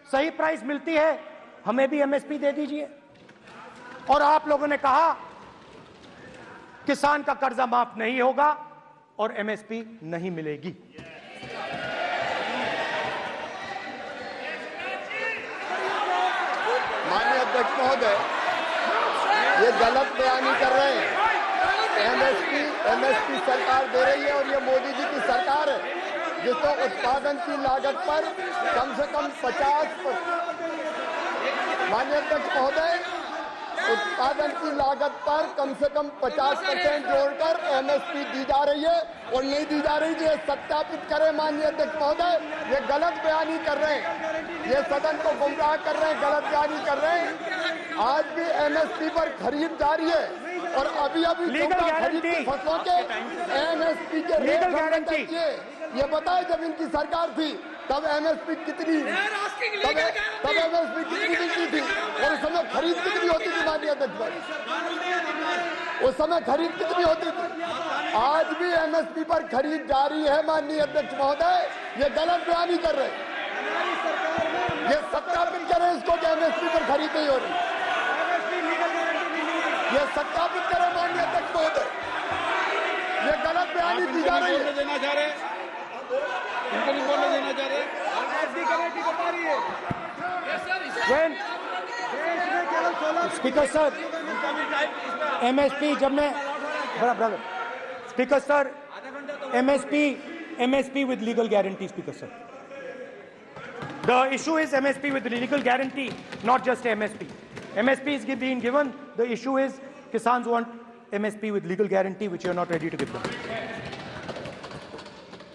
सही प्राइस मिलती है, हमें भी एमएसपी दे दीजिए। और आप लोगों ने कहा किसान का कर्जा माफ नहीं होगा और एमएसपी नहीं मिलेगी। माननीय अध्यक्ष महोदय, ये गलत बयानी कर रहे हैं। एमएसपी सरकार दे रही है और ये मोदी जी की सरकार है जिसको उत्पादन की लागत पर कम से कम 50%। माननीय अध्यक्ष महोदय, उत्पादन की लागत पर कम से कम 50% जोड़कर एमएसपी दी जा रही है और नहीं दी जा रही। ये सत्यापित करें माननीय अध्यक्ष महोदय, ये गलत बयानी कर रहे हैं, ये सदन को गुमराह कर रहे हैं, गलत बयानी कर रहे हैं। आज भी एमएसपी पर खरीद जारी है और अभी खरीद की फसलों के एमएसपी के लीगल गारंटी ये बताए जब इनकी सरकार थी तब एमएसपी कितनी मिलती थी और उस समय खरीद कितनी होती थी माननीय अध्यक्ष? उस समय खरीद कितनी होती थी? आज भी एमएसपी पर खरीद जारी है माननीय अध्यक्ष महोदय, ये गलत बयानी कर रहे हैं। ये सत्यापित करें इसको कि एमएसपी पर खरीद नहीं हो रही। ये सत्यापित करें माननीय अध्यक्ष महोदय, ये गलत बयानी दी जा रही है। देना चाह रहे इनको नहीं बोलने देना चाह रहे। स्पीकर सर, एमएसपी जब मैं brother speaker sir, MSP with legal guarantee. Speaker sir, the issue is MSP with legal guarantee, not just MSP. MSP is being given. The issue is Kisans want MSP with legal guarantee, which you are not ready to give them.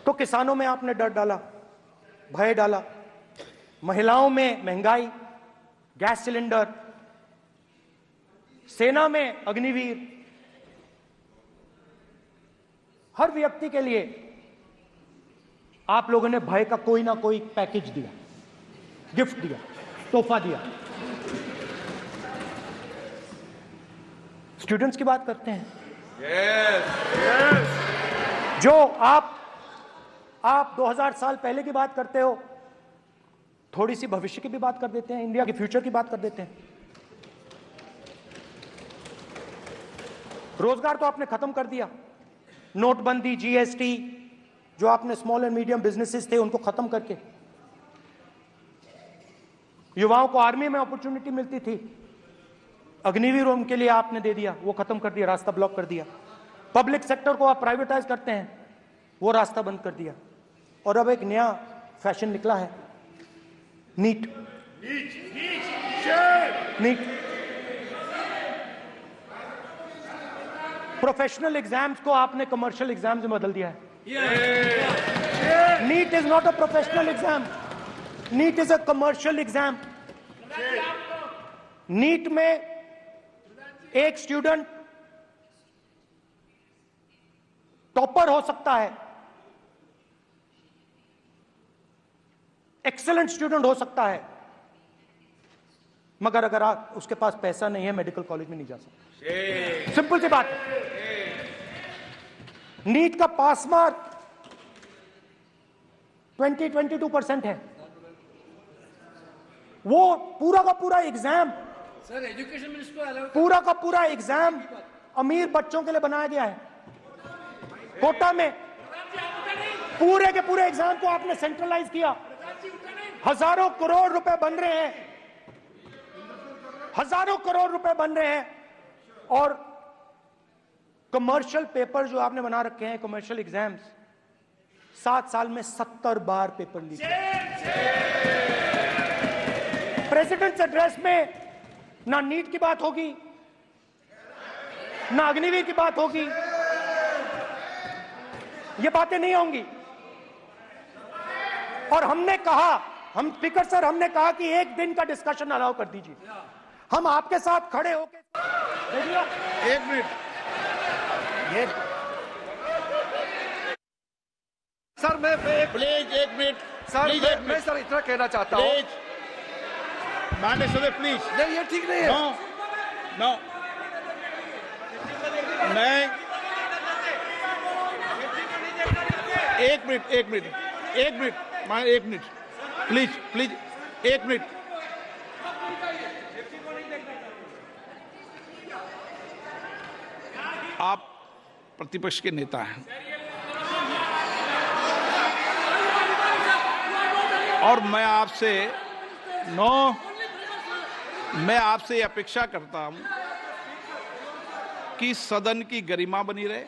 तो किसानों में आपने डर डाला, भय डाला, महिलाओं में महंगाई, गैस सिलेंडर, सेना में अग्निवीर, हर व्यक्ति के लिए आप लोगों ने भय का कोई ना कोई पैकेज दिया, गिफ्ट दिया, तोहफा दिया। स्टूडेंट्स की बात करते हैं। जो आप 2000 साल पहले की बात करते हो, थोड़ी सी भविष्य की भी बात कर देते हैं, इंडिया के फ्यूचर की बात कर देते हैं। रोजगार तो आपने खत्म कर दिया, नोटबंदी, जीएसटी, जो आपने स्मॉल एंड मीडियम बिजनेसेस थे उनको खत्म करके युवाओं को आर्मी में अपॉर्चुनिटी मिलती थी, अग्निवीर उनके लिए आपने दे दिया, वो खत्म कर दिया, रास्ता ब्लॉक कर दिया। पब्लिक सेक्टर को आप प्राइवेटाइज करते हैं, वो रास्ता बंद कर दिया। और अब एक नया फैशन निकला है, नीट। प्रोफेशनल एग्जाम्स को आपने कमर्शियल एग्जाम्स में बदल दिया है। NEET is not a professional exam, NEET is a commercial exam. NEET में एक स्टूडेंट टॉपर हो सकता है, एक्सीलेंट स्टूडेंट हो सकता है, मगर अगर आप उसके पास पैसा नहीं है, मेडिकल कॉलेज में नहीं जा सकता। सिंपल सी बात है। नीट का पास मार्क 22% है। वो पूरा का पूरा एग्जाम, सर एजुकेशन मिनिस्टर पूरा का पूरा एग्जाम अमीर बच्चों के लिए बनाया गया है। कोटा में पूरे के पूरे एग्जाम को आपने सेंट्रलाइज किया। हजारों करोड़ रुपए बन रहे हैं, हजारों करोड़ रुपए बन रहे हैं। और कमर्शियल पेपर जो आपने बना रखे हैं, कमर्शियल एग्जाम्स, 7 साल में 70 बार पेपर लीक। प्रेसिडेंट्स एड्रेस में ना नीट की बात होगी, ना अग्निवीर की बात होगी, ये बातें नहीं होंगी। और हमने कहा, हम स्पीकर सर, हमने कहा कि एक दिन का डिस्कशन अलाउ कर दीजिए। हम आपके साथ खड़े होकर, एक मिनट, सर मैं प्लीज एक मिनट सर प्लीज एक मैं मिनट सर इतना कहना चाहता हूँ। प्लीज माननीय सदस्य प्लीज नहीं ये ठीक नहीं है। नो नो मैं एक मिनट प्लीज एक मिनट। आप प्रतिपक्ष के नेता हैं और मैं आपसे अपेक्षा करता हूं कि सदन की गरिमा बनी रहे,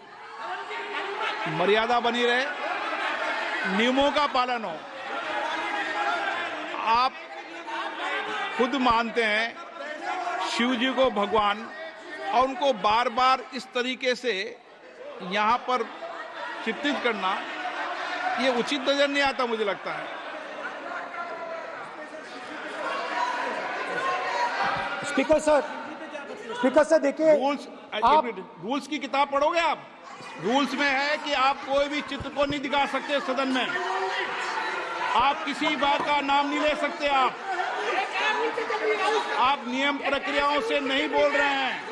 मर्यादा बनी रहे, नियमों का पालन हो। आप खुद मानते हैं शिव जी को भगवान और उनको बार बार इस तरीके से यहां पर चित्रित करना ये उचित नजर नहीं आता, मुझे लगता है। स्पीकर सर देखिए, रूल्स की किताब पढ़ोगे आप? रूल्स में है कि आप कोई भी चित्र को नहीं दिखा सकते सदन में, आप किसी बात का नाम नहीं ले सकते, आप नियम प्रक्रियाओं से नहीं बोल रहे हैं।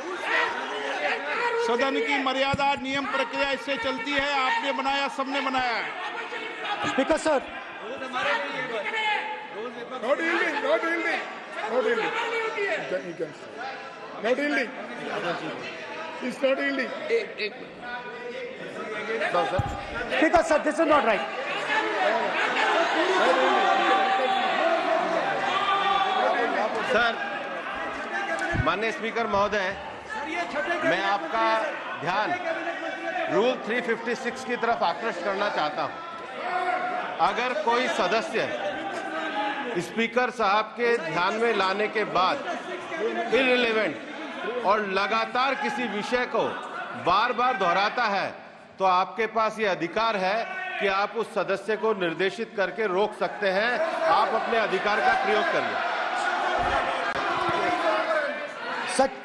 सदन की मर्यादा नियम प्रक्रिया इससे चलती है, आपने बनाया, सबने बनाया है। Speaker sir speaker sir this is not right. Sir, माननीय स्पीकर महोदय, मैं आपका ध्यान रूल 356 की तरफ आकृष्ट करना चाहता हूं। अगर कोई सदस्य स्पीकर साहब के ध्यान में लाने के बाद इररिलेवेंट और लगातार किसी विषय को बार बार दोहराता है तो आपके पास ये अधिकार है कि आप उस सदस्य को निर्देशित करके रोक सकते हैं। आप अपने अधिकार का प्रयोग करिए।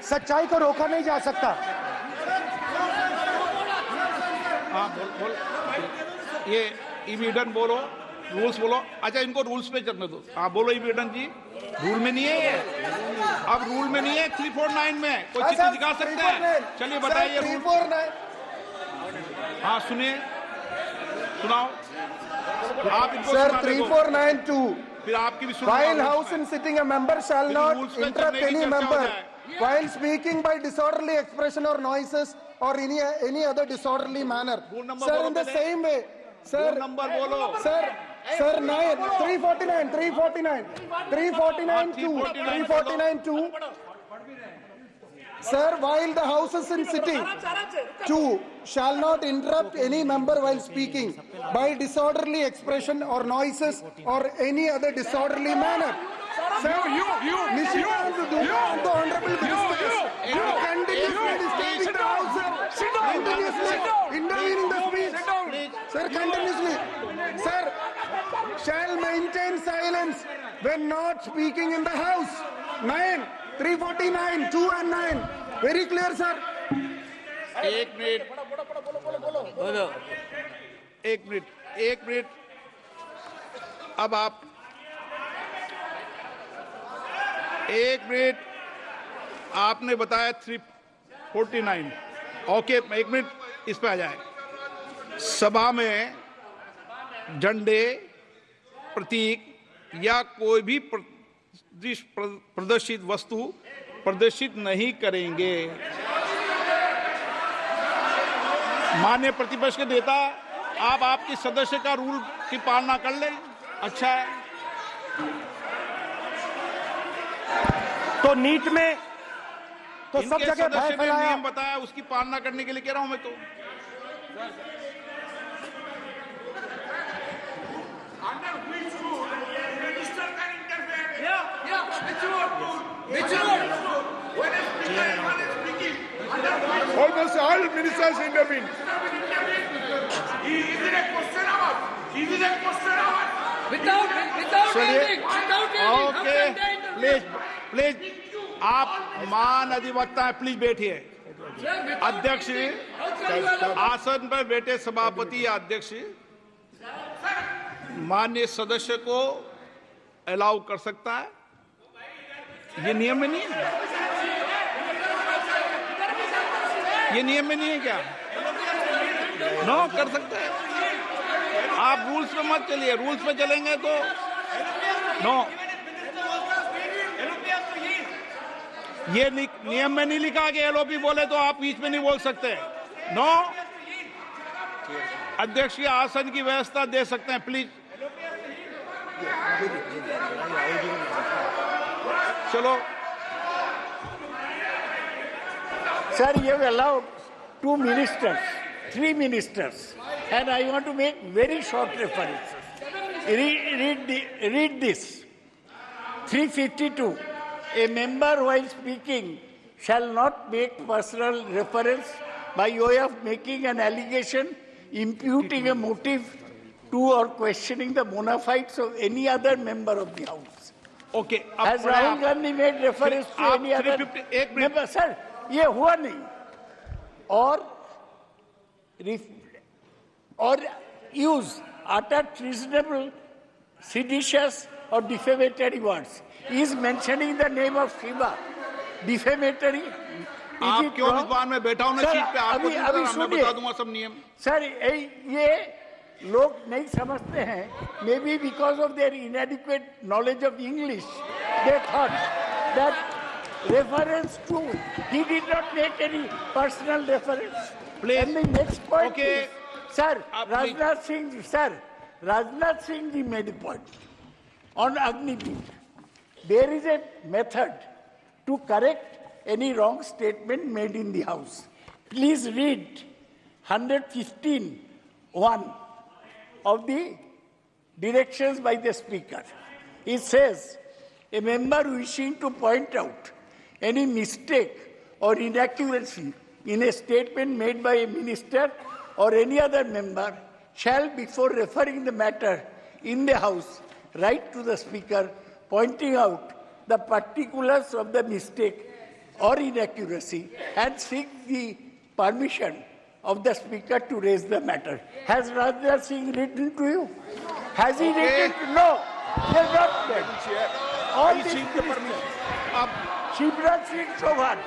सच्चाई को रोका नहीं जा सकता। हाँ बोल ये इविडेंट बोलो, रूल्स बोलो। अच्छा इनको रूल्स पे चलने दो। हाँ बोलो इविडेंट जी, रूल में नहीं है ये, अब रूल में नहीं है। 349 में कोई चित्र दिखा सकते हैं? चलिए बताइए। 349 हाँ सुनिए, सुनाओ आप इनको। सर 3492 फिर आपकी भी सुनो। While house in sitting, a member shall not interrupt any member while speaking by disorderly expression or noises or any other disorderly manner. Sir, in the same way, sir. Number बोलो। Sir 349 2. Sir, while the house is in sitting, 2 shall not interrupt any member while speaking by disorderly expression or noises or any other disorderly manner. Sir, the honorable ministers are continuously disturbing the house, sir. Continuously intervening the speech. Sir, continuously. Sir, shall maintain silence when not speaking in the house. 349, 2 and 9. Very clear, sir. एक minute. अब आप एक minute, आपने बताया 349। Okay, एक minute इस पे आ जाए। सभा में झंडे, प्रतीक या कोई भी प्रदर्शित वस्तु प्रदर्शित नहीं करेंगे। माननीय प्रतिपक्ष के नेता, आप आपकी सदस्य का रूल की पालना कर लें, अच्छा है। तो नीट में तो सब जगह भय फैलाया। नियम बताया, उसकी पालना करने के लिए कह रहा हूं मैं तो। Almost all ministers intervened. Okay please आप मान अधिवक्ता है, प्लीज बैठिए। अध्यक्ष, आसन पर बैठे सभापति या अध्यक्ष माननीय सदस्य को अलाउ कर सकता है, ये नियम में नहीं है, ये नियम में नहीं है क्या? नो, कर सकते हैं। आप रूल्स पे मत चलिए, रूल्स पे चलेंगे तो नो, ये नियम में नहीं लिखा कि एलओपी बोले तो आप बीच में नहीं बोल सकते। नो, अध्यक्ष के आसन की व्यवस्था दे सकते हैं, प्लीज। चलो Sir, you have allowed 2 ministers, 3 ministers, and I want to make very short references. Read this. 352. A member while speaking shall not make personal reference by way of making an allegation, imputing a motive to or questioning the bona fides of any other member of the House. Okay. Has Rahul Gandhi made reference to any other member? Sir, ये हुआ नहीं। और use utter treasonable, seditious or defamatory words. He is mentioning the name of Shiva. Defamatory. आप क्यों इस बार में बैठा हूं ना सीट पे? आपको मैं बता दूंगा सब नियम। सर, ये लोग नहीं समझते हैं। May be because of their inadequate knowledge of English, they thought that reference to, he did not make any personal reference. Please. And the next point, okay. is, sir, Rajnath Singh ji made a point on Agniveer. There is a method to correct any wrong statement made in the House. Please read 115(1) of the directions by the Speaker. It says, a member wishing to point out any mistake or inaccuracy in a statement made by a minister or any other member shall, before referring the matter in the House, write to the Speaker, pointing out the particulars of the mistake or inaccuracy and seek the permission of the Speaker to raise the matter. Has Rajnath Singh written to you? Has he written? No, he has not done. All these ministers. Shivraj Singh Chouhan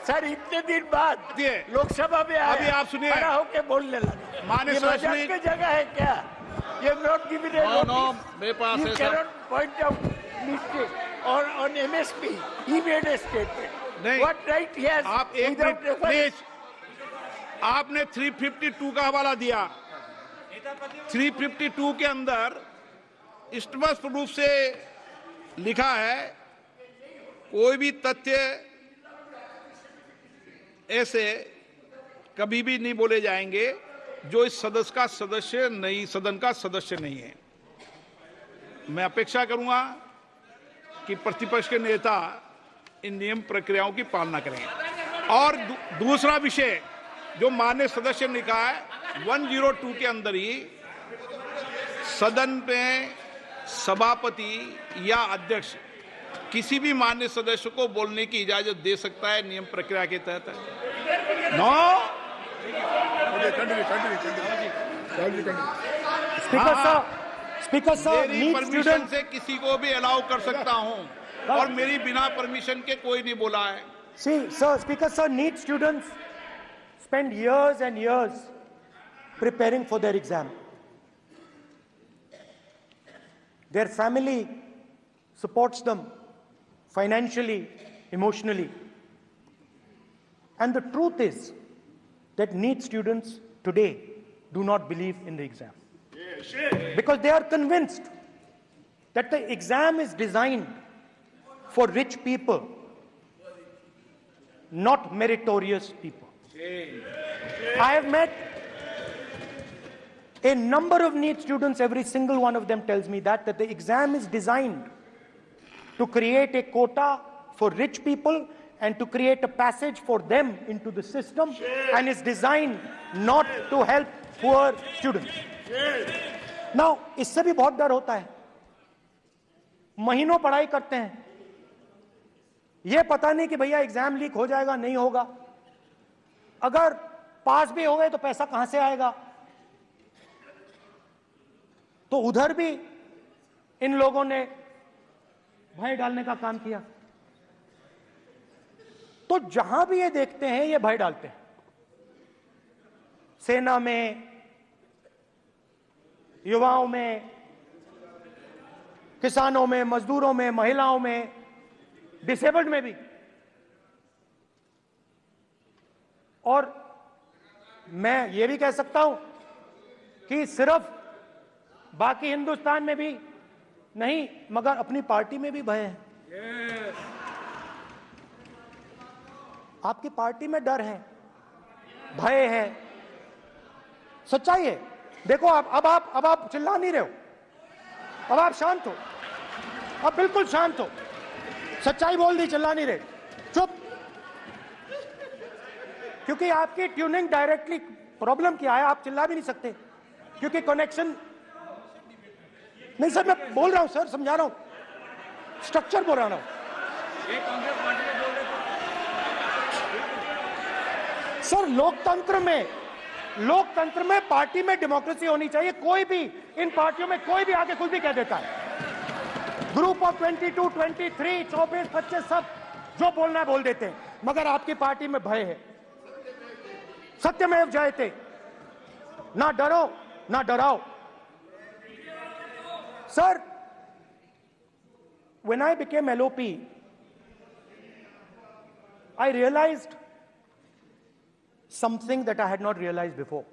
sir इतने दिन बाद लोकसभा में अभी आप सुनिए, खड़ा होकर बोलने लगे। माननीय मजाक की जगह है क्या? ये नॉट गिवन ए नोटिस, मेरे पास you can not point out mistake और on MSP he made a statement. What right he has? आप एक मिनट प्लीज, आपने 352 का हवाला दिया। 352 के अंदर स्पष्ट रूप से लिखा है, कोई भी तथ्य ऐसे कभी भी नहीं बोले जाएंगे जो इस सदन का सदस्य नहीं है। मैं अपेक्षा करूंगा कि प्रतिपक्ष के नेता इन नियम प्रक्रियाओं की पालना करें। और दूसरा विषय जो माननीय सदस्य ने कहा है, 102 के अंदर ही सदन में सभापति या अध्यक्ष किसी भी माननीय सदस्य को बोलने की इजाजत दे सकता है, नियम प्रक्रिया के तहत। नो, स्पीकर साहब, मेरी परमिशन से किसी को भी अलाउ कर सकता हूं और मेरी बिना परमिशन के कोई नहीं बोला है। See, sir, Speaker sir, NEET students spend years and years preparing for their exam. Their family supports them financially, emotionally. And the truth is that NEET students today do not believe in the exam. Because they are convinced that the exam is designed for rich people, not meritorious people. I have met a number of NEET students, every single one of them tells me that the exam is designed to create a quota for rich people and to create a passage for them into the system, and is designed not to help poor students. Now, इससे भी बहुत डर होता है। महीनों पढ़ाई करते हैं, ये पता नहीं कि भैया एग्जाम लीक हो जाएगा नहीं होगा, अगर पास भी हो गए तो पैसा कहां से आएगा, तो उधर भी इन लोगों ने भय डालने का काम किया। तो जहां भी ये देखते हैं ये भय डालते हैं, सेना में, युवाओं में, किसानों में, मजदूरों में, महिलाओं में, डिसेबल्ड में भी। और मैं ये भी कह सकता हूं कि सिर्फ बाकी हिंदुस्तान में भी नहीं, मगर अपनी पार्टी में भी भय है। आपकी पार्टी में डर है, भय है, सच्चाई है। देखो अब आप चिल्ला नहीं रहे हो, अब आप शांत हो, अब बिल्कुल शांत हो, सच्चाई बोल दी, चिल्ला नहीं रहे, चुप। क्योंकि आपकी ट्यूनिंग डायरेक्टली, प्रॉब्लम क्या है, आप चिल्ला भी नहीं सकते क्योंकि कनेक्शन नहीं। सर मैं बोल रहा हूं सर, समझा रहा हूं, स्ट्रक्चर बोल रहा हूं। सर लोकतंत्र में पार्टी में डेमोक्रेसी होनी चाहिए। कोई भी इन पार्टियों में कोई भी आके कुछ भी कह देता है। ग्रुप ऑफ 22, 23, 24, 25 सब जो बोलना है बोल देते हैं, मगर आपकी पार्टी में भय है। सत्यमेव जयते, ना डरो ना डराओ। Sir, when I became LOP, I realized something that I had not realized before.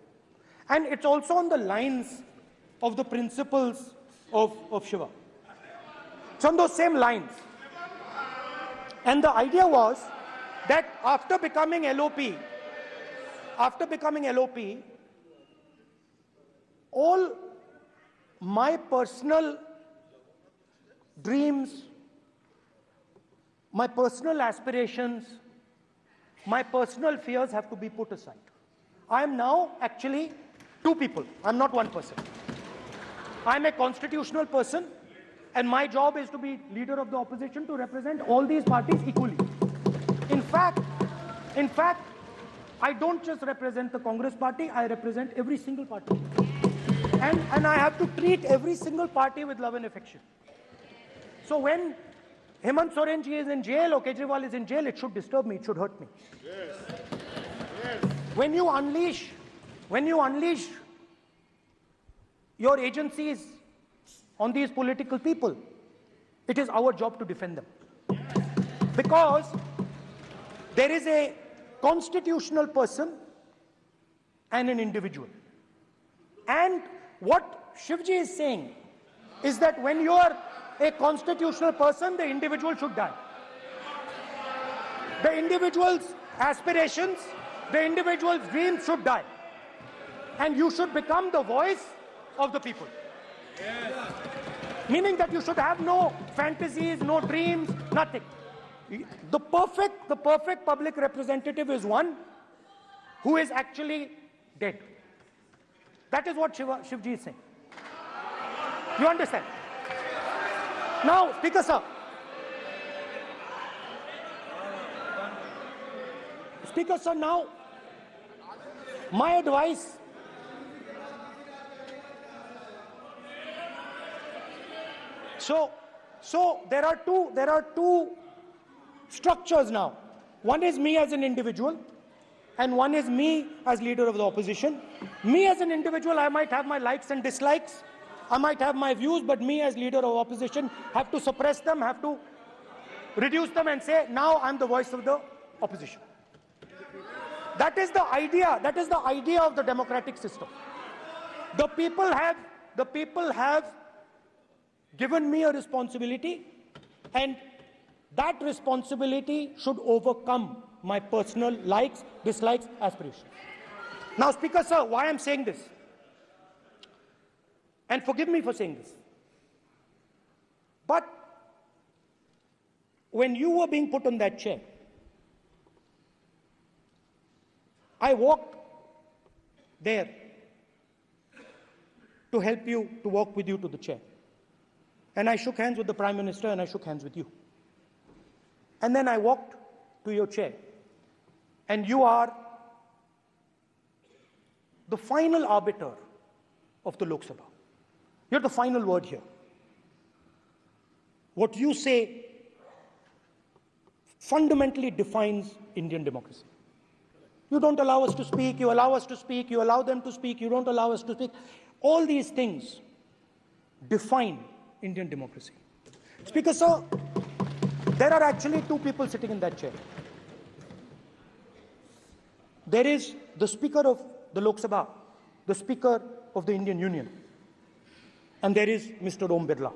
And it's also on the lines of the principles of Shiva. It's on those same lines. And the idea was that after becoming LOP, all my personal dreams, my personal aspirations, my personal fears have to be put aside. I am now actually two people. I'm not one person. I'm a constitutional person, and my job is to be leader of the opposition, to represent all these parties equally. In fact, I don't just represent the Congress party, I represent every single party. And I have to treat every single party with love and affection. So when Hemant Soren ji is in jail or Kejriwal is in jail, it should disturb me, it should hurt me. Yes. Yes. When you unleash your agencies on these political people, it is our job to defend them. Yes. Because there is a constitutional person and an individual. And what Shivji is saying is that when you are a constitutional person, the individual should die. The individual's aspirations, the individual's dreams should die. And you should become the voice of the people. Yes. Meaning that you should have no fantasies, no dreams, nothing. The perfect public representative is one who is actually dead. That is what Shivji is saying. You understand? Now, Speaker sir. Speaker sir, now, my advice. So there are two structures now. One is me as an individual, and one is me as leader of the opposition. Me as an individual, I might have my likes and dislikes. I might have my views, but me as leader of opposition have to suppress them, have to reduce them and say, now I'm the voice of the opposition. That is the idea. That is the idea of the democratic system. The people have given me a responsibility, and that responsibility should overcome my personal likes, dislikes, aspirations. Now, Speaker sir, why I'm saying this? And forgive me for saying this. But when you were being put on that chair, I walked there to help you, to walk with you to the chair. And I shook hands with the Prime Minister and I shook hands with you. And then I walked to your chair. And you are the final arbiter of the Lok Sabha. You're the final word here. What you say fundamentally defines Indian democracy. You don't allow us to speak, you allow us to speak, you allow them to speak, you don't allow us to speak. All these things define Indian democracy. Speaker, sir, there are actually two people sitting in that chair. There is the Speaker of the Lok Sabha, the Speaker of the Indian Union, and there is Mr. Om Birla.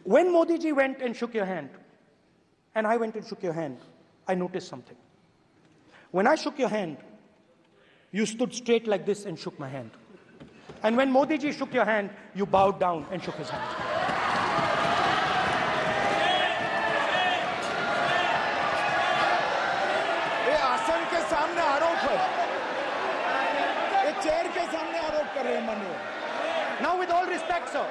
When Modi ji went and shook your hand, and I went and shook your hand, I noticed something. When I shook your hand, you stood straight like this and shook my hand. And when Modi ji shook your hand, you bowed down and shook his hand. ये आसन के सामने आरोप है, ये chair के सामने आरोप कर रहे हैं माननीय। Now, with all respect, sir,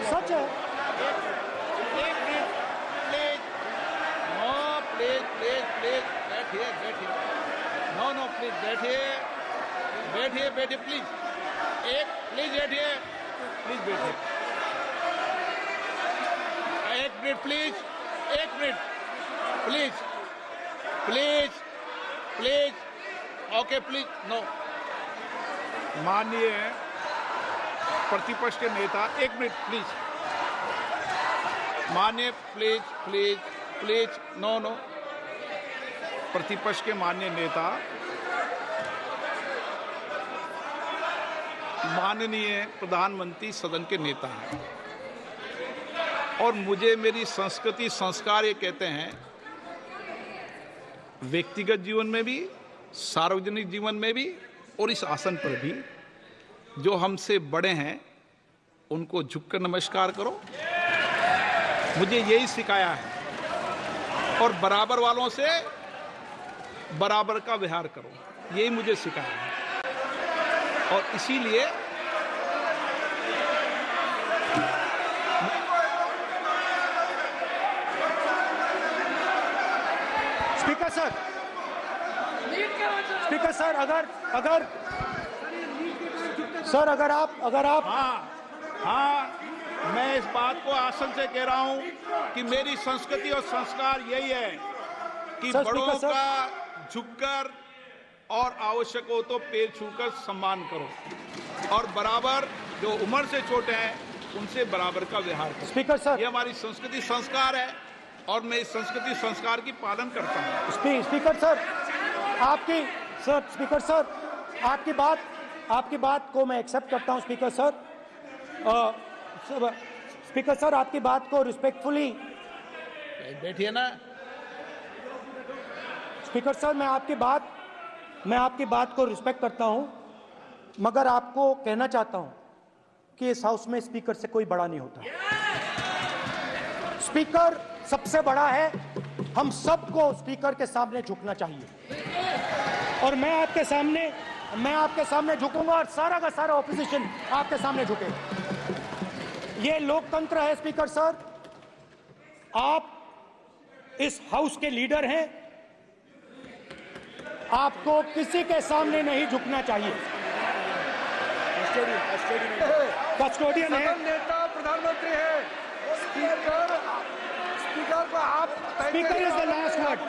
such a बैठिए प्लीज, प्लीज बैठिए, एक minute please, okay please, no. माननीय प्रतिपक्ष के नेता, एक मिनट प्लीज, माननीय प्लीज, नो। प्रतिपक्ष के माननीय नेता, माननीय प्रधानमंत्री सदन के नेता हैं, और मुझे मेरी संस्कृति संस्कार ये कहते हैं, व्यक्तिगत जीवन में भी, सार्वजनिक जीवन में भी, और इस आसन पर भी, जो हमसे बड़े हैं उनको झुककर नमस्कार करो। मुझे यही सिखाया है, और बराबर वालों से बराबर का व्यवहार करो, यही मुझे सिखाया है। और इसीलिए स्पीकर सर, अगर आप हाँ, मैं इस बात को आसन से कह रहा हूं कि मेरी संस्कृति और संस्कार यही है कि बड़ों का झुककर और आवश्यक हो तो पैर छूकर सम्मान करो, और बराबर जो उम्र से छोटे हैं उनसे बराबर का व्यवहार करो। स्पीकर सर, ये हमारी संस्कृति संस्कार है, और मैं इस संस्कृति संस्कार की पालन करता हूँ। स्पीकर सर, आपकी बात को मैं एक्सेप्ट करता हूँ। स्पीकर सर, आपकी बात को रिस्पेक्टफुली, बैठिए ना। स्पीकर सर, मैं आपकी बात को रिस्पेक्ट करता हूं, मगर आपको कहना चाहता हूं कि इस हाउस में स्पीकर से कोई बड़ा नहीं होता। स्पीकर सबसे बड़ा है, हम सबको स्पीकर के सामने झुकना चाहिए, और मैं आपके सामने झुकूंगा, और सारा का सारा ऑपोजिशन आपके सामने झुकेगा। ये लोकतंत्र है। स्पीकर सर, आप इस हाउस के लीडर हैं, आपको किसी के सामने नहीं झुकना चाहिए। कस्टोडियन है, नेता प्रधानमंत्री है, स्पीकर को आप, speaker is the last word,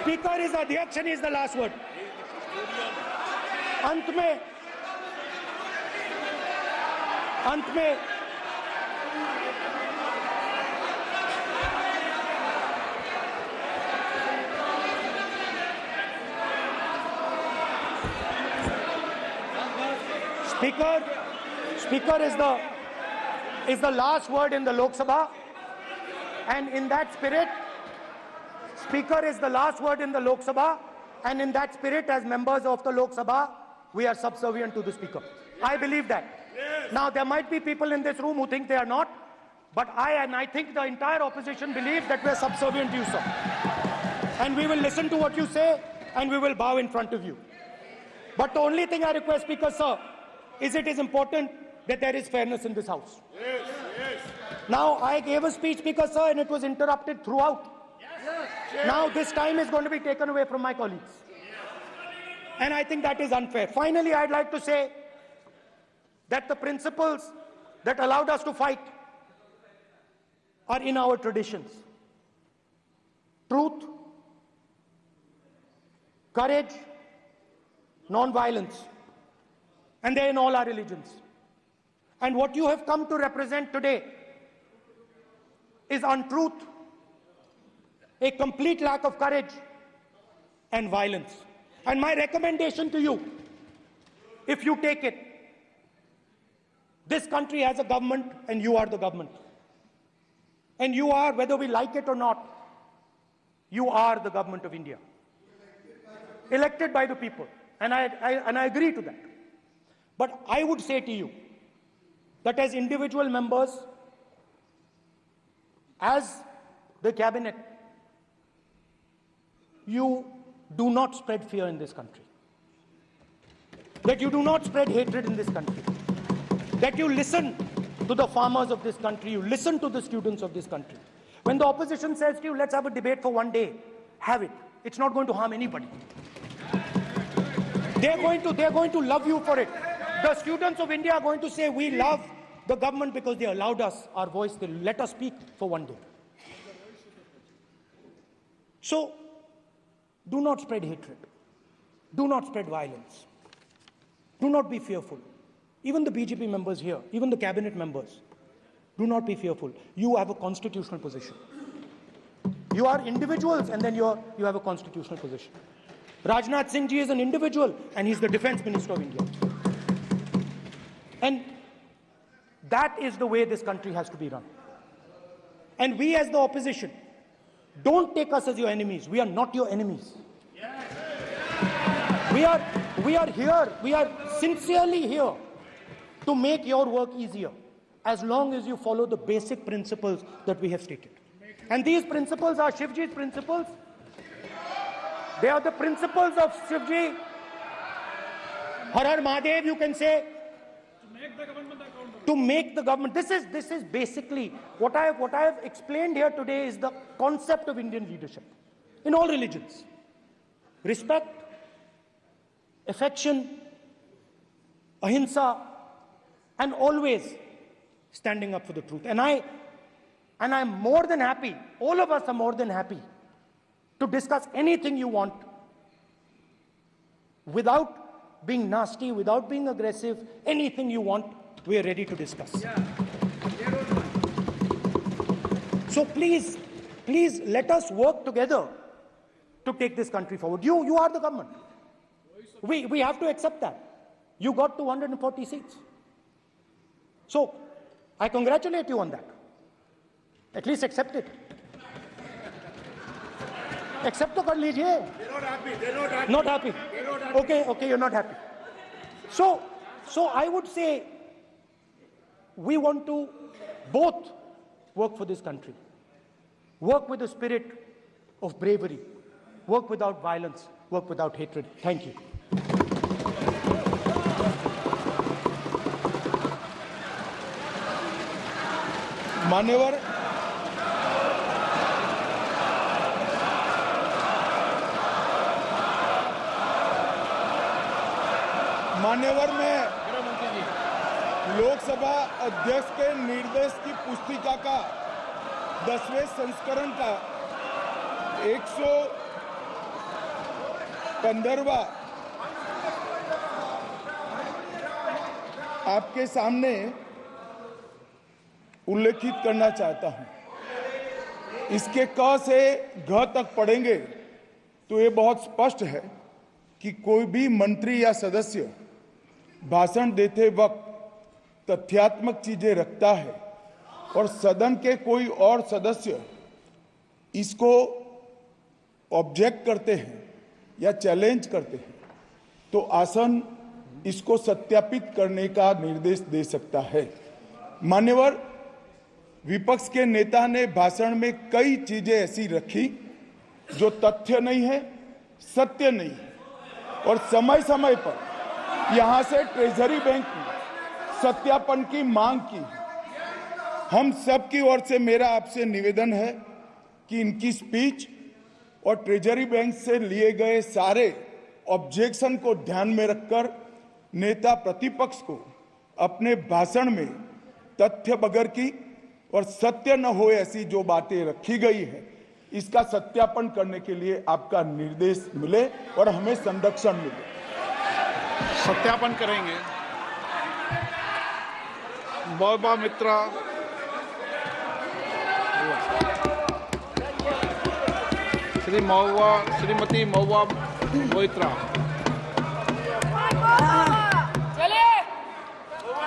speaker is अध्यक्ष and is the last word. अंत में Speaker is the last word in the Lok Sabha, and in that spirit, Speaker is the last word in the Lok Sabha, and in that spirit, as members of the Lok Sabha, we are subservient to the Speaker. I believe that. Now, there might be people in this room who think they are not, but I think the entire opposition believes that we are subservient to you, sir. And we will listen to what you say, and we will bow in front of you. But the only thing I request, Speaker, sir, is it is important that there is fairness in this house. Yes. Now, I gave a speech, Speaker, sir, and it was interrupted throughout. Yes. Now this time is going to be taken away from my colleagues. And I think that is unfair. Finally, I'd like to say that the principles that allowed us to fight are in our traditions. Truth, courage, non-violence. And they're in all our religions. And what you have come to represent today is untruth, a complete lack of courage, and violence. And my recommendation to you, if you take it, this country has a government and you are the government. And you are, whether we like it or not, you are the government of India. Elected by the people. And I agree to that. But I would say to you that as individual members, as the cabinet, you do not spread fear in this country. That you do not spread hatred in this country. That you listen to the farmers of this country, you listen to the students of this country. When the opposition says to you, let's have a debate for one day, have it. It's not going to harm anybody. They're going to love you for it. The students of India are going to say, we love the government because they allowed us our voice, they let us speak for one day. So, do not spread hatred. Do not spread violence. Do not be fearful. Even the BJP members here, even the cabinet members, do not be fearful. You have a constitutional position. You are individuals and then you have a constitutional position. Rajnath Singh ji is an individual and he's the Defense Minister of India. And that is the way this country has to be run. And we as the opposition, don't take us as your enemies. We are not your enemies. We are here, we are sincerely here to make your work easier, as long as you follow the basic principles that we have stated. And these principles are Shivji's principles. They are the principles of Shivji. Har Har Mahadev, you can say. To make the government. This is basically what I have explained here today is the concept of Indian leadership in all religions. Respect, affection, ahimsa, and always standing up for the truth. And I'm more than happy, all of us are more than happy to discuss anything you want without being nasty, without being aggressive, anything you want, we are ready to discuss. So please let us work together to take this country forward. You are the government. We have to accept that. You got 240 seats. So I congratulate you on that. At least accept it. Accept to kar lijiye. They're not happy. They're not happy. Not happy. They're not happy. Okay, you're not happy. So I would say we want to both work for this country. Work with the spirit of bravery. Work without violence. Work without hatred. Thank you. मान्यवर में लोकसभा अध्यक्ष के निर्देश की पुस्तिका का 10वें संस्करण का 115वां आपके सामने उल्लेखित करना चाहता हूं। इसके क से घ तक पढ़ेंगे तो ये बहुत स्पष्ट है कि कोई भी मंत्री या सदस्य भाषण देते वक्त तथ्यात्मक चीजें रखता है और सदन के कोई और सदस्य इसको ऑब्जेक्ट करते हैं या चैलेंज करते हैं तो आसन इसको सत्यापित करने का निर्देश दे सकता है। मान्यवर, विपक्ष के नेता ने भाषण में कई चीजें ऐसी रखी जो तथ्य नहीं है, सत्य नहीं है और समय समय पर यहां से ट्रेजरी बैंक में सत्यापन की मांग की। हम सब की ओर से मेरा आपसे निवेदन है कि इनकी स्पीच और ट्रेजरी बैंक से लिए गए सारे ऑब्जेक्शन को ध्यान में रखकर नेता प्रतिपक्ष को अपने भाषण में तथ्य बगैर की और सत्य न हो ऐसी जो बातें रखी गई है इसका सत्यापन करने के लिए आपका निर्देश मिले और हमें संरक्षण मिले। सत्यापन करेंगे। महुआ मित्रा, श्रीमती महुआ मोइत्रा।